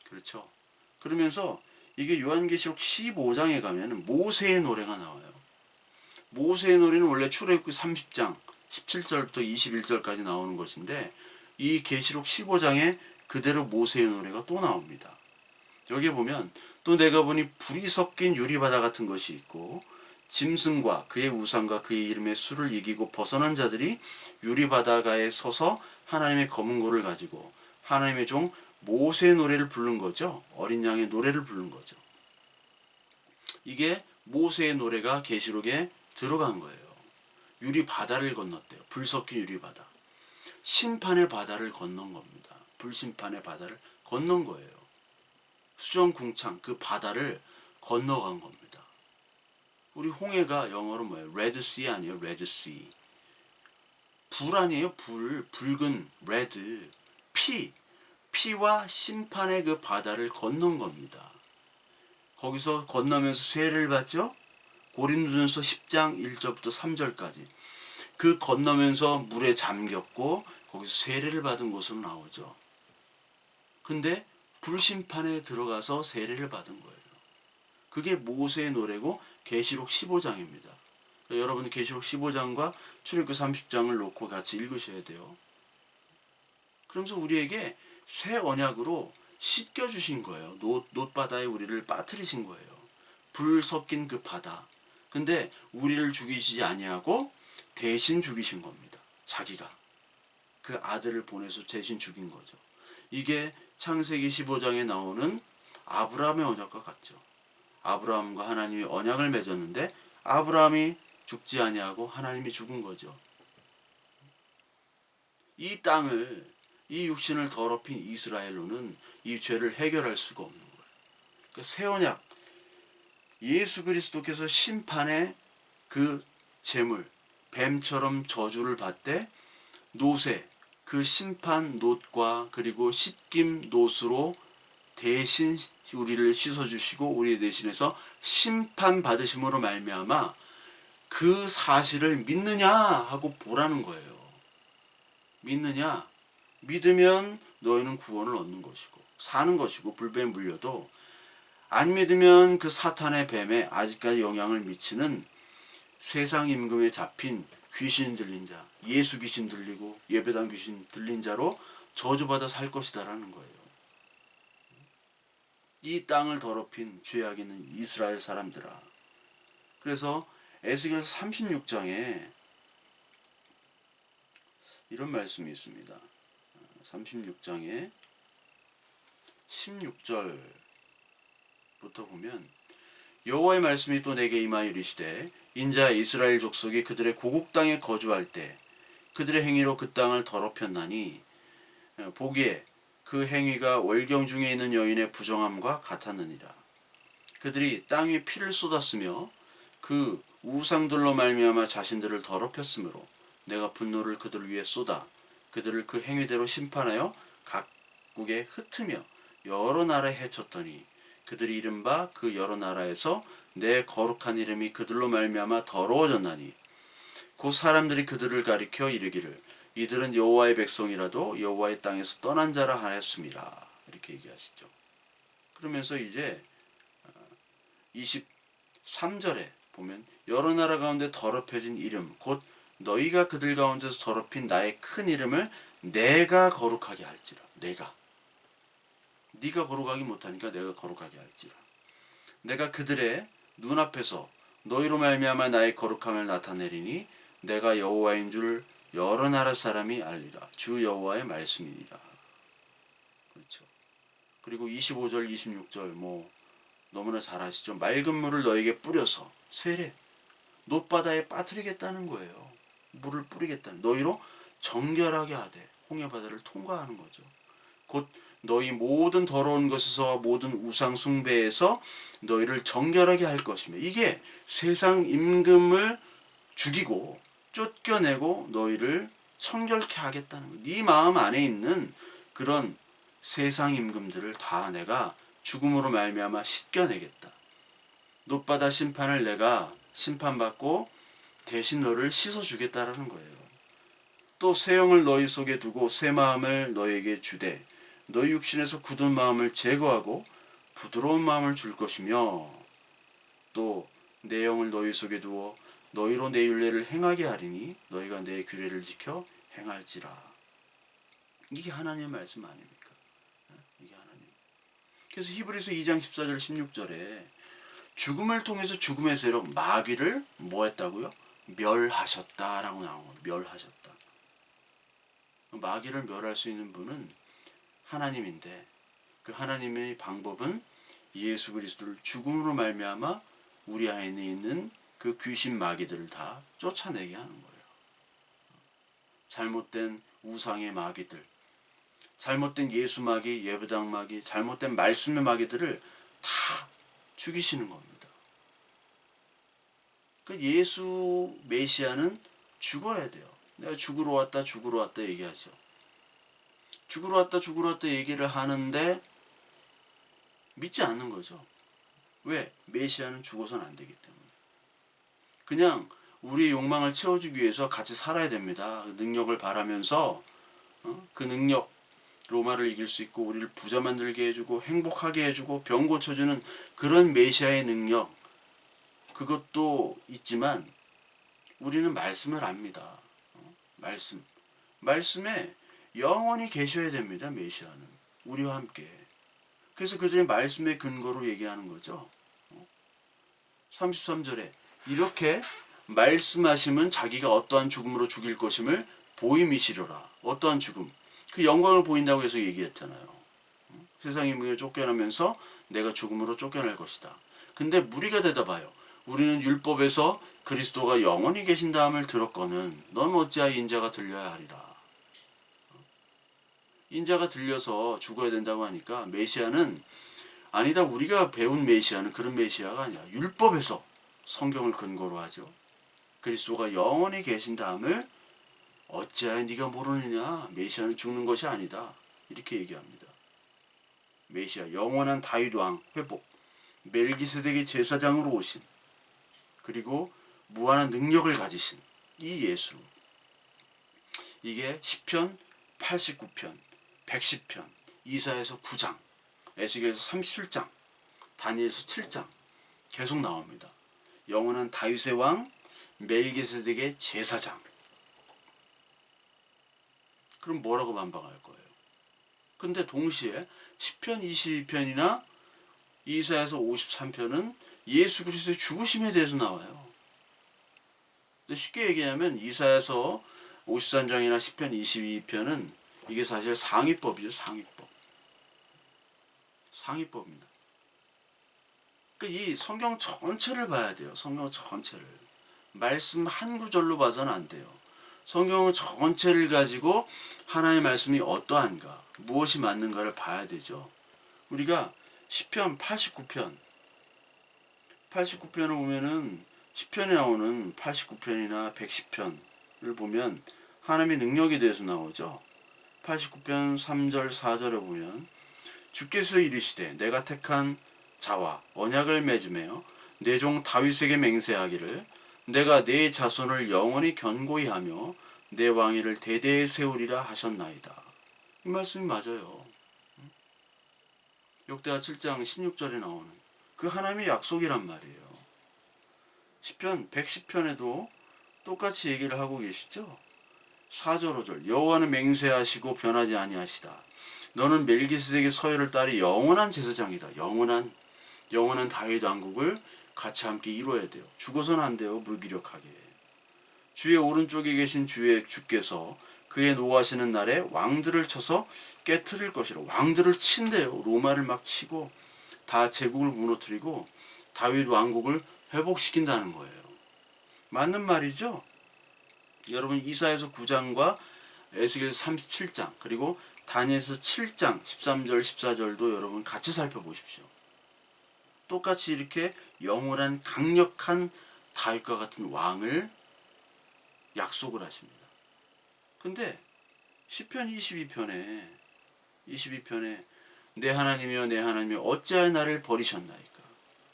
A: 그렇죠? 그러면서 이게 요한계시록 15장에 가면 모세의 노래가 나와요. 모세의 노래는 원래 출애굽기 30장 17절부터 21절까지 나오는 것인데 이 계시록 15장에 그대로 모세의 노래가 또 나옵니다. 여기에 보면 또 내가 보니 불이 섞인 유리바다 같은 것이 있고 짐승과 그의 우상과 그의 이름의 수를 이기고 벗어난 자들이 유리바다가에 서서 하나님의 검은 고를 가지고 하나님의 종 모세의 노래를 부른 거죠. 어린 양의 노래를 부른 거죠. 이게 모세의 노래가 계시록에 들어간 거예요. 유리바다를 건넜대요. 불 섞인 유리바다. 심판의 바다를 건넌 겁니다. 불심판의 바다를 건넌 거예요. 수정궁창 그 바다를 건너간 겁니다. 우리 홍해가 영어로 뭐예요? 레드씨 아니에요? 레드씨. 불 아니에요? 붉은 레드. 피와 심판의 그 바다를 건넌 겁니다. 거기서 건너면서 세례를 받죠? 고린도전서 10장 1절부터 3절까지. 그 건너면서 물에 잠겼고 거기서 세례를 받은 곳으로 나오죠. 근데 불심판에 들어가서 세례를 받은 거예요. 그게 모세의 노래고 계시록 15장입니다. 여러분 계시록 15장과 출애굽기 30장을 놓고 같이 읽으셔야 돼요. 그러면서 우리에게 새 언약으로 씻겨주신 거예요. 놋바다에 우리를 빠뜨리신 거예요. 불 섞인 그 바다. 근데 우리를 죽이시지 아니하고 대신 죽이신 겁니다. 자기가. 그 아들을 보내서 대신 죽인 거죠. 이게 창세기 15장에 나오는 아브라함의 언약과 같죠. 아브라함과 하나님이 언약을 맺었는데 아브라함이 죽지 아니하고 하나님이 죽은 거죠. 이 땅을 이 육신을 더럽힌 이스라엘로는 이 죄를 해결할 수가 없는 거예요. 그 새 언약 예수 그리스도께서 심판의 그 제물 뱀처럼 저주를 받되 놋에 그 심판 놋과 그리고 씻김 놋으로 대신 우리를 씻어주시고 우리 대신해서 심판 받으심으로 말미암아 그 사실을 믿느냐 하고 보라는 거예요. 믿느냐? 믿으면 너희는 구원을 얻는 것이고 사는 것이고 불뱀에 물려도 안 믿으면 그 사탄의 뱀에 아직까지 영향을 미치는 세상 임금에 잡힌 귀신 들린 자, 예수 귀신 들리고 예배당 귀신 들린 자로 저주받아 살 것이다라는 거예요. 이 땅을 더럽힌 죄악 있는 이스라엘 사람들아. 그래서 에스겔서 36장에 이런 말씀이 있습니다. 36장에 16절부터 보면 여호와의 말씀이 또 내게 임하여 이르시되 인자 이스라엘 족속이 그들의 고국 땅에 거주할 때 그들의 행위로 그 땅을 더럽혔나니 보기에 그 행위가 월경 중에 있는 여인의 부정함과 같았느니라. 그들이 땅 위에 피를 쏟았으며 그 우상들로 말미암아 자신들을 더럽혔으므로 내가 분노를 그들 위에 쏟아 그들을 그 행위대로 심판하여 각국에 흩으며 여러 나라에 해쳤더니 그들이 이른바 그 여러 나라에서 내 거룩한 이름이 그들로 말미암아 더러워졌나니 곧 사람들이 그들을 가리켜 이르기를 이들은 여호와의 백성이라도 여호와의 땅에서 떠난 자라 하였습니다. 이렇게 얘기하시죠. 그러면서 이제 23절에 보면 여러 나라 가운데 더럽혀진 이름 곧 너희가 그들 가운데서 더럽힌 나의 큰 이름을 내가 거룩하게 할지라. 네가 거룩하기 못하니까 내가 거룩하게 할지라. 내가 그들의 눈앞에서 너희로 말미암아 나의 거룩함을 나타내리니 내가 여호와인 줄 여러 나라 사람이 알리라. 주 여호와의 말씀이니라. 그렇죠. 그리고 25절 26절 너무나 잘 아시죠. 맑은 물을 너에게 뿌려서 세례 놋바다에 빠뜨리겠다는 거예요. 물을 뿌리겠다는 너희로 정결하게 하되 홍해바다를 통과하는 거죠. 곧 너희 모든 더러운 것에서 모든 우상 숭배에서 너희를 정결하게 할 것이며 이게 세상 임금을 죽이고 쫓겨내고 너희를 청결케 하겠다는 거예요. 네 마음 안에 있는 그런 세상 임금들을 다 내가 죽음으로 말미암아 씻겨내겠다. 놋바다 심판을 내가 심판받고 대신 너를 씻어주겠다라는 거예요. 또 새 영을 너희 속에 두고 새 마음을 너희에게 주되 너희 육신에서 굳은 마음을 제거하고 부드러운 마음을 줄 것이며 또 내 영을 너희 속에 두어 너희로 내 율례를 행하게 하리니 너희가 내 규례를 지켜 행할지라. 이게 하나님의 말씀 아닙니까? 이게 하나님. 그래서 히브리서 2장 14절 16절에 죽음을 통해서 죽음의 세력 마귀를 뭐 했다고요? 멸하셨다라고 나온 거예요. 멸하셨다. 마귀를 멸할 수 있는 분은 하나님인데 그 하나님의 방법은 예수 그리스도를 죽음으로 말미암아 우리 안에 있는 그 귀신 마귀들을 다 쫓아내게 하는 거예요. 잘못된 우상의 마귀들, 잘못된 예수 마귀, 예배당 마귀, 잘못된 말씀의 마귀들을 다 죽이시는 겁니다. 그 예수 메시아는 죽어야 돼요. 내가 죽으러 왔다 얘기하죠. 죽으러 왔다 얘기를 하는데 믿지 않는 거죠. 왜? 메시아는 죽어서는 안 되기 때문에. 그냥 우리의 욕망을 채워주기 위해서 같이 살아야 됩니다. 능력을 바라면서 그 능력 로마를 이길 수 있고 우리를 부자 만들게 해주고 행복하게 해주고 병 고쳐주는 그런 메시아의 능력 그것도 있지만 우리는 말씀을 압니다. 말씀에 영원히 계셔야 됩니다. 메시아는 우리와 함께. 그래서 그들의 말씀의 근거로 얘기하는 거죠. 33절에 이렇게 말씀하시면 자기가 어떠한 죽음으로 죽일 것임을 보임이시려라. 어떠한 죽음? 그 영광을 보인다고 해서 얘기했잖아요. 세상 임금에 쫓겨나면서 내가 죽음으로 쫓겨날 것이다. 근데 무리가 대답하여 우리는 율법에서 그리스도가 영원히 계신다함을 들었거늘 넌 어찌하여 인자가 들려야 하리라. 인자가 들려서 죽어야 된다고 하니까 메시아는 아니다. 우리가 배운 메시아는 그런 메시아가 아니야. 율법에서 성경을 근거로 하죠. 그리스도가 영원히 계신다함을 어찌하여 네가 모르느냐. 메시아는 죽는 것이 아니다. 이렇게 얘기합니다. 메시아 영원한 다윗 왕 회복 멜기세덱의 제사장으로 오신 그리고 무한한 능력을 가지신 이 예수 이게 시편 89편 110편 이사야서 9장 에스겔서 37장 다니엘서 7장 계속 나옵니다. 영원한 다윗의 왕 멜기세덱의 제사장. 그럼 뭐라고 반박할 거예요? 근데 동시에 시편 22편이나 이사야서 53편은 예수 그리스도의 죽으심에 대해서 나와요. 근데 쉽게 얘기하면 이사야서 53장이나 시편 22편은 이게 사실 상위법이죠. 상위법입니다. 그러니까 이 성경 전체를 봐야 돼요. 성경 전체를. 말씀 한 구절로 봐서는 안 돼요. 성경 전체를 가지고 하나님의 말씀이 어떠한가, 무엇이 맞는가를 봐야 되죠. 우리가 시편 89편을 보면은 시편에 나오는 89편이나 110편을 보면 하나님의 능력에 대해서 나오죠. 89편 3절 4절에 보면 주께서 이르시되 내가 택한 자와 언약을 맺으며 내 종 다윗에게 맹세하기를 내가 내 자손을 영원히 견고히 하며 내 왕위를 대대에 세우리라 하셨나이다. 이 말씀이 맞아요. 역대하 7장 16절에 나오는 그 하나님의 약속이란 말이에요. 시편 110편에도 똑같이 얘기를 하고 계시죠. 4절 5절 여호와는 맹세하시고 변하지 아니하시다. 너는 멜기스덱의 서열을 따르 영원한 제사장이다. 영원한 다윗 왕국을 같이 함께 이루어야 돼요. 죽어서는 안 돼요. 무기력하게. 주의 오른쪽에 계신 주께서 그의 노하시는 날에 왕들을 쳐서 깨트릴 것이라. 왕들을 친대요. 로마를 막 치고 다 제국을 무너뜨리고 다윗 왕국을 회복시킨다는 거예요. 맞는 말이죠. 여러분 이사야서 9장과 에스겔서 37장 그리고 다니엘서 7장 13절 14절도 여러분 같이 살펴보십시오. 똑같이 이렇게 영원한 강력한 다윗과 같은 왕을 약속을 하십니다. 근데 시편 22편에 내 하나님이여 내 하나님이여 어찌하여 나를 버리셨나이까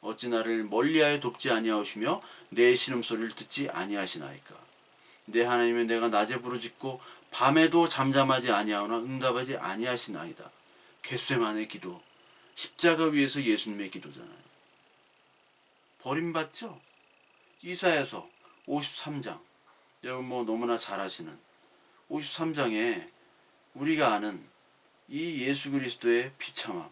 A: 어찌 나를 멀리하여 돕지 아니하시며 내 신음소리를 듣지 아니하시나이까 내 하나님은 내가 낮에 부르짖고 밤에도 잠잠하지 아니하오나 응답하지 아니하시나이다. 겟세마네 기도 십자가 위에서 예수님의 기도잖아요. 버림받죠? 이사야서 53장 여러분 뭐 너무나 잘 아시는 53장에 우리가 아는 이 예수 그리스도의 비참함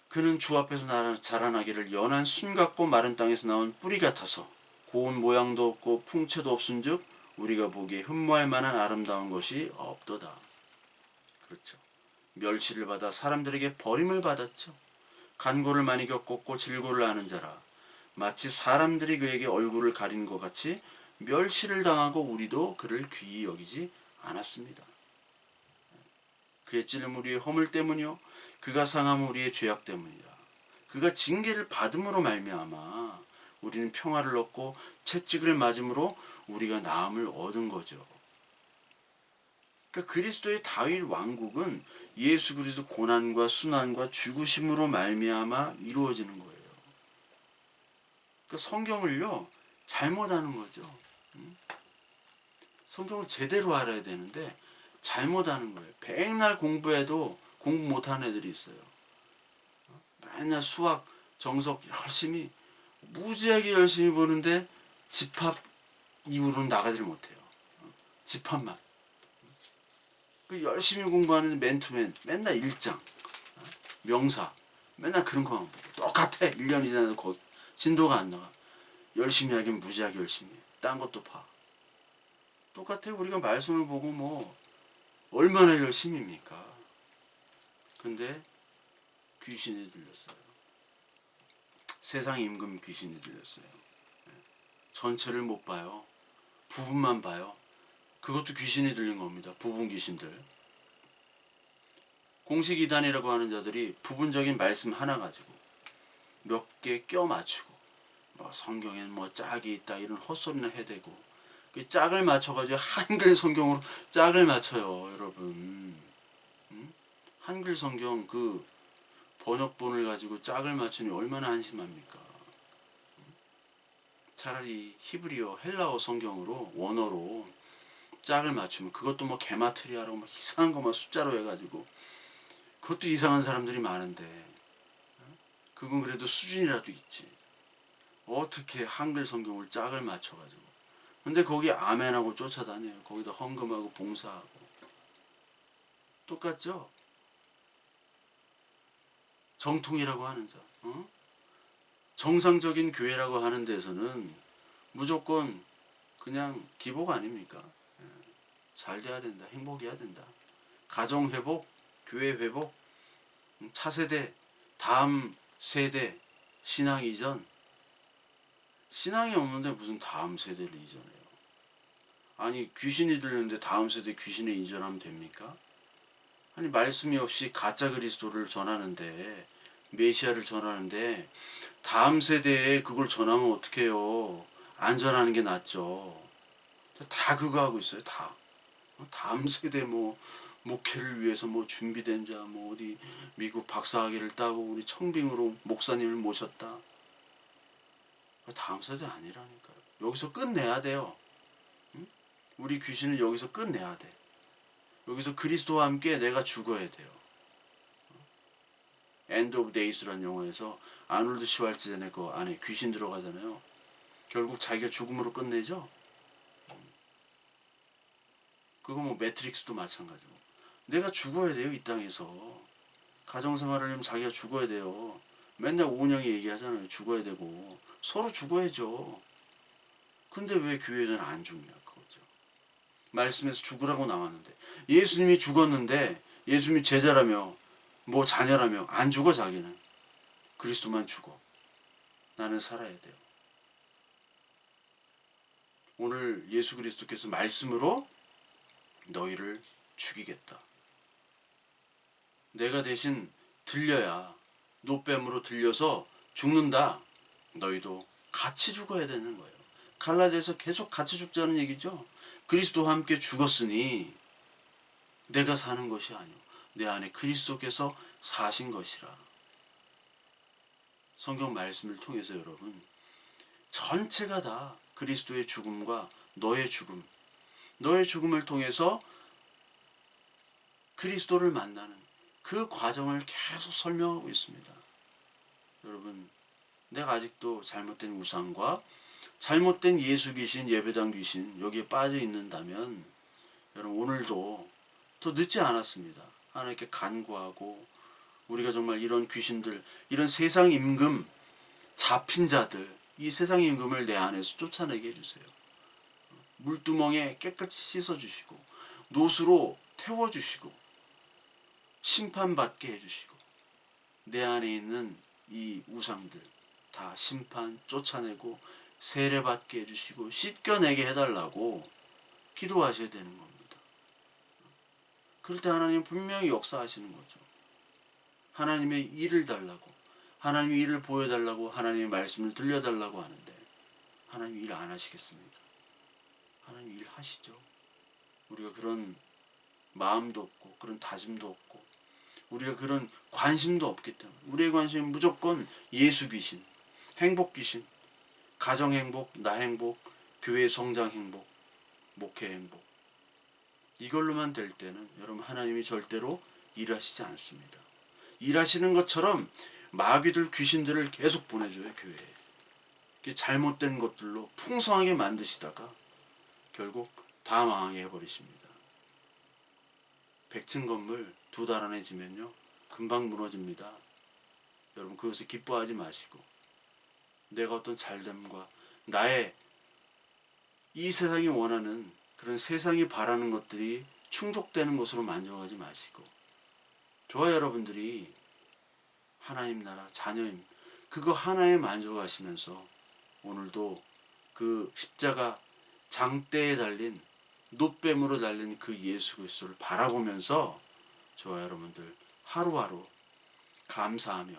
A: 그는 주 앞에서 자라나기를 연한 순 같고 마른 땅에서 나온 뿌리 같아서 고운 모양도 없고 풍채도 없은즉 우리가 보기에 흠모할 만한 아름다운 것이 없도다. 그렇죠. 멸시를 받아 사람들에게 버림을 받았죠. 간고를 많이 겪었고 질고를 아는 자라 마치 사람들이 그에게 얼굴을 가린 것 같이 멸시를 당하고 우리도 그를 귀히 여기지 않았습니다. 그의 찔림 우리의 허물 때문이요 그가 상함 우리의 죄악 때문이라. 그가 징계를 받음으로 말미암아 우리는 평화를 얻고 채찍을 맞음으로 우리가 나음을 얻은 거죠. 그러니까 그리스도의 다윗 왕국은 예수 그리스도 고난과 순환과 죽으심으로 말미암아 이루어지는 거예요. 그러니까 성경을요 잘못하는 거죠. 성경을 제대로 알아야 되는데 잘못하는 거예요. 백날 공부해도 공부 못하는 애들이 있어요. 맨날 수학, 정석 열심히 무지하게 열심히 보는데 집합 이후로는 나가지를 못해요. 집합만. 열심히 공부하는 맨투맨 맨날 일장 명사 맨날 그런 거만 보고 똑같아. 1년이 지나도 거기 진도가 안 나가. 열심히 하긴 무지하게 열심히 해. 딴 것도 봐. 똑같아. 우리가 말씀을 보고 뭐 얼마나 열심입니까? 근데 귀신이 들렸어요. 세상 임금 귀신이 들렸어요. 전체를 못 봐요. 부분만 봐요. 그것도 귀신이 들린 겁니다. 부분 귀신들. 공식 이단이라고 하는 자들이 부분적인 말씀 하나 가지고 몇 개 껴 맞추고 뭐 성경엔 뭐 짝이 있다 이런 헛소리나 해대고 그 짝을 맞춰가지고 한글 성경으로 짝을 맞춰요, 여러분. 한글 성경 그 번역본을 가지고 짝을 맞추니 얼마나 한심합니까? 차라리 히브리어 헬라어 성경으로 원어로 짝을 맞추면 그것도 뭐 게마트리아라고 막 이상한 거만 숫자로 해가지고 그것도 이상한 사람들이 많은데 그건 그래도 수준이라도 있지. 어떻게 한글 성경을 짝을 맞춰가지고 근데 거기 아멘하고 쫓아다녀요. 거기다 헌금하고 봉사하고 똑같죠? 정통이라고 하는 자 정상적인 교회라고 하는 데서는 무조건 그냥 기복 아닙니까? 잘 돼야 된다. 행복해야 된다. 가정 회복, 교회 회복, 차세대, 다음 세대, 신앙 이전. 신앙이 없는데 무슨 다음 세대를 이전해요? 아니 귀신이 들렸는데 다음 세대 귀신에 이전하면 됩니까? 아니 말씀이 없이 가짜 그리스도를 전하는데, 메시아를 전하는데 다음 세대에 그걸 전하면 어떡해요? 안 전하는 게 낫죠. 다 그거 하고 있어요. 다. 다음 세대 뭐 목회를 위해서 뭐 준비된 자, 뭐 어디 미국 박사학위를 따고 우리 청빙으로 목사님을 모셨다. 다음 세대 아니라니까요. 여기서 끝내야 돼요. 응? 우리 귀신을 여기서 끝내야 돼. 여기서 그리스도와 함께 내가 죽어야 돼요. 엔드 오브 데이스라는 영화에서 아놀드 슈왈츠제네거 안에 귀신 들어가잖아요. 결국 자기가 죽음으로 끝내죠. 그거 뭐 매트릭스도 마찬가지고. 내가 죽어야 돼요. 이 땅에서. 가정생활을 하려면 자기가 죽어야 돼요. 맨날 오은영이 얘기하잖아요. 죽어야 되고. 서로 죽어야죠. 근데 왜 교회는 안 죽냐 그거죠. 말씀에서 죽으라고 나왔는데, 예수님이 죽었는데, 예수님이 제자라며 뭐 자녀라며 안 죽어. 자기는 그리스도만 죽어. 나는 살아야 돼요. 오늘 예수 그리스도께서 말씀으로 너희를 죽이겠다. 내가 대신 들려야, 노뱀으로 들려서 죽는다. 너희도 같이 죽어야 되는 거예요. 갈라디아에서 계속 같이 죽자는 얘기죠. 그리스도와 함께 죽었으니 내가 사는 것이 아니오 내 안에 그리스도께서 사신 것이라. 성경 말씀을 통해서 여러분, 전체가 다 그리스도의 죽음과 너의 죽음, 너의 죽음을 통해서 그리스도를 만나는 그 과정을 계속 설명하고 있습니다. 여러분, 내가 아직도 잘못된 우상과 잘못된 예수 귀신, 예배당 귀신 여기에 빠져 있는다면 여러분 오늘도 더 늦지 않았습니다. 하나님께 간구하고, 우리가 정말 이런 귀신들, 이런 세상 임금 잡힌 자들, 이 세상 임금을 내 안에서 쫓아내게 해주세요. 물두멍에 깨끗이 씻어주시고 노수로 태워주시고 심판받게 해주시고, 내 안에 있는 이 우상들 다 심판 쫓아내고 세례받게 해주시고 씻겨내게 해달라고 기도하셔야 되는 겁니다. 그럴 때 하나님 분명히 역사하시는 거죠. 하나님의 일을 달라고, 하나님의 일을 보여달라고, 하나님의 말씀을 들려달라고 하는데 하나님 일 안 하시겠습니까? 하나님 일 하시죠. 우리가 그런 마음도 없고 그런 다짐도 없고 우리가 그런 관심도 없기 때문에, 우리의 관심은 무조건 예수 귀신, 행복 귀신, 가정 행복, 나 행복, 교회 성장 행복, 목회 행복, 이걸로만 될 때는 여러분 하나님이 절대로 일하시지 않습니다. 일하시는 것처럼 마귀들, 귀신들을 계속 보내줘요. 교회에. 잘못된 것들로 풍성하게 만드시다가 결국 다 망하게 해버리십니다. 100층 건물 2달 안에 지면요 금방 무너집니다. 여러분 그것을 기뻐하지 마시고, 내가 어떤 잘됨과 나의 이 세상이 원하는 그런 세상이 바라는 것들이 충족되는 것으로 만족하지 마시고, 저와 여러분들이 하나님 나라 자녀임, 그거 하나에 만족하시면서 오늘도 그 십자가 장대에 달린, 놋뱀으로 달린 그 예수 그리스도를 바라보면서 저와 여러분들 하루하루 감사하며,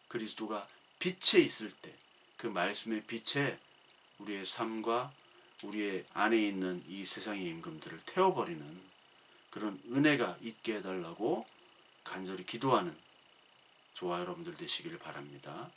A: 그리스도가 빛에 있을 때 그 말씀의 빛에 우리의 삶과 우리의 안에 있는 이 세상의 임금들을 태워버리는 그런 은혜가 있게 해달라고 간절히 기도하는 저와 여러분들 되시기를 바랍니다.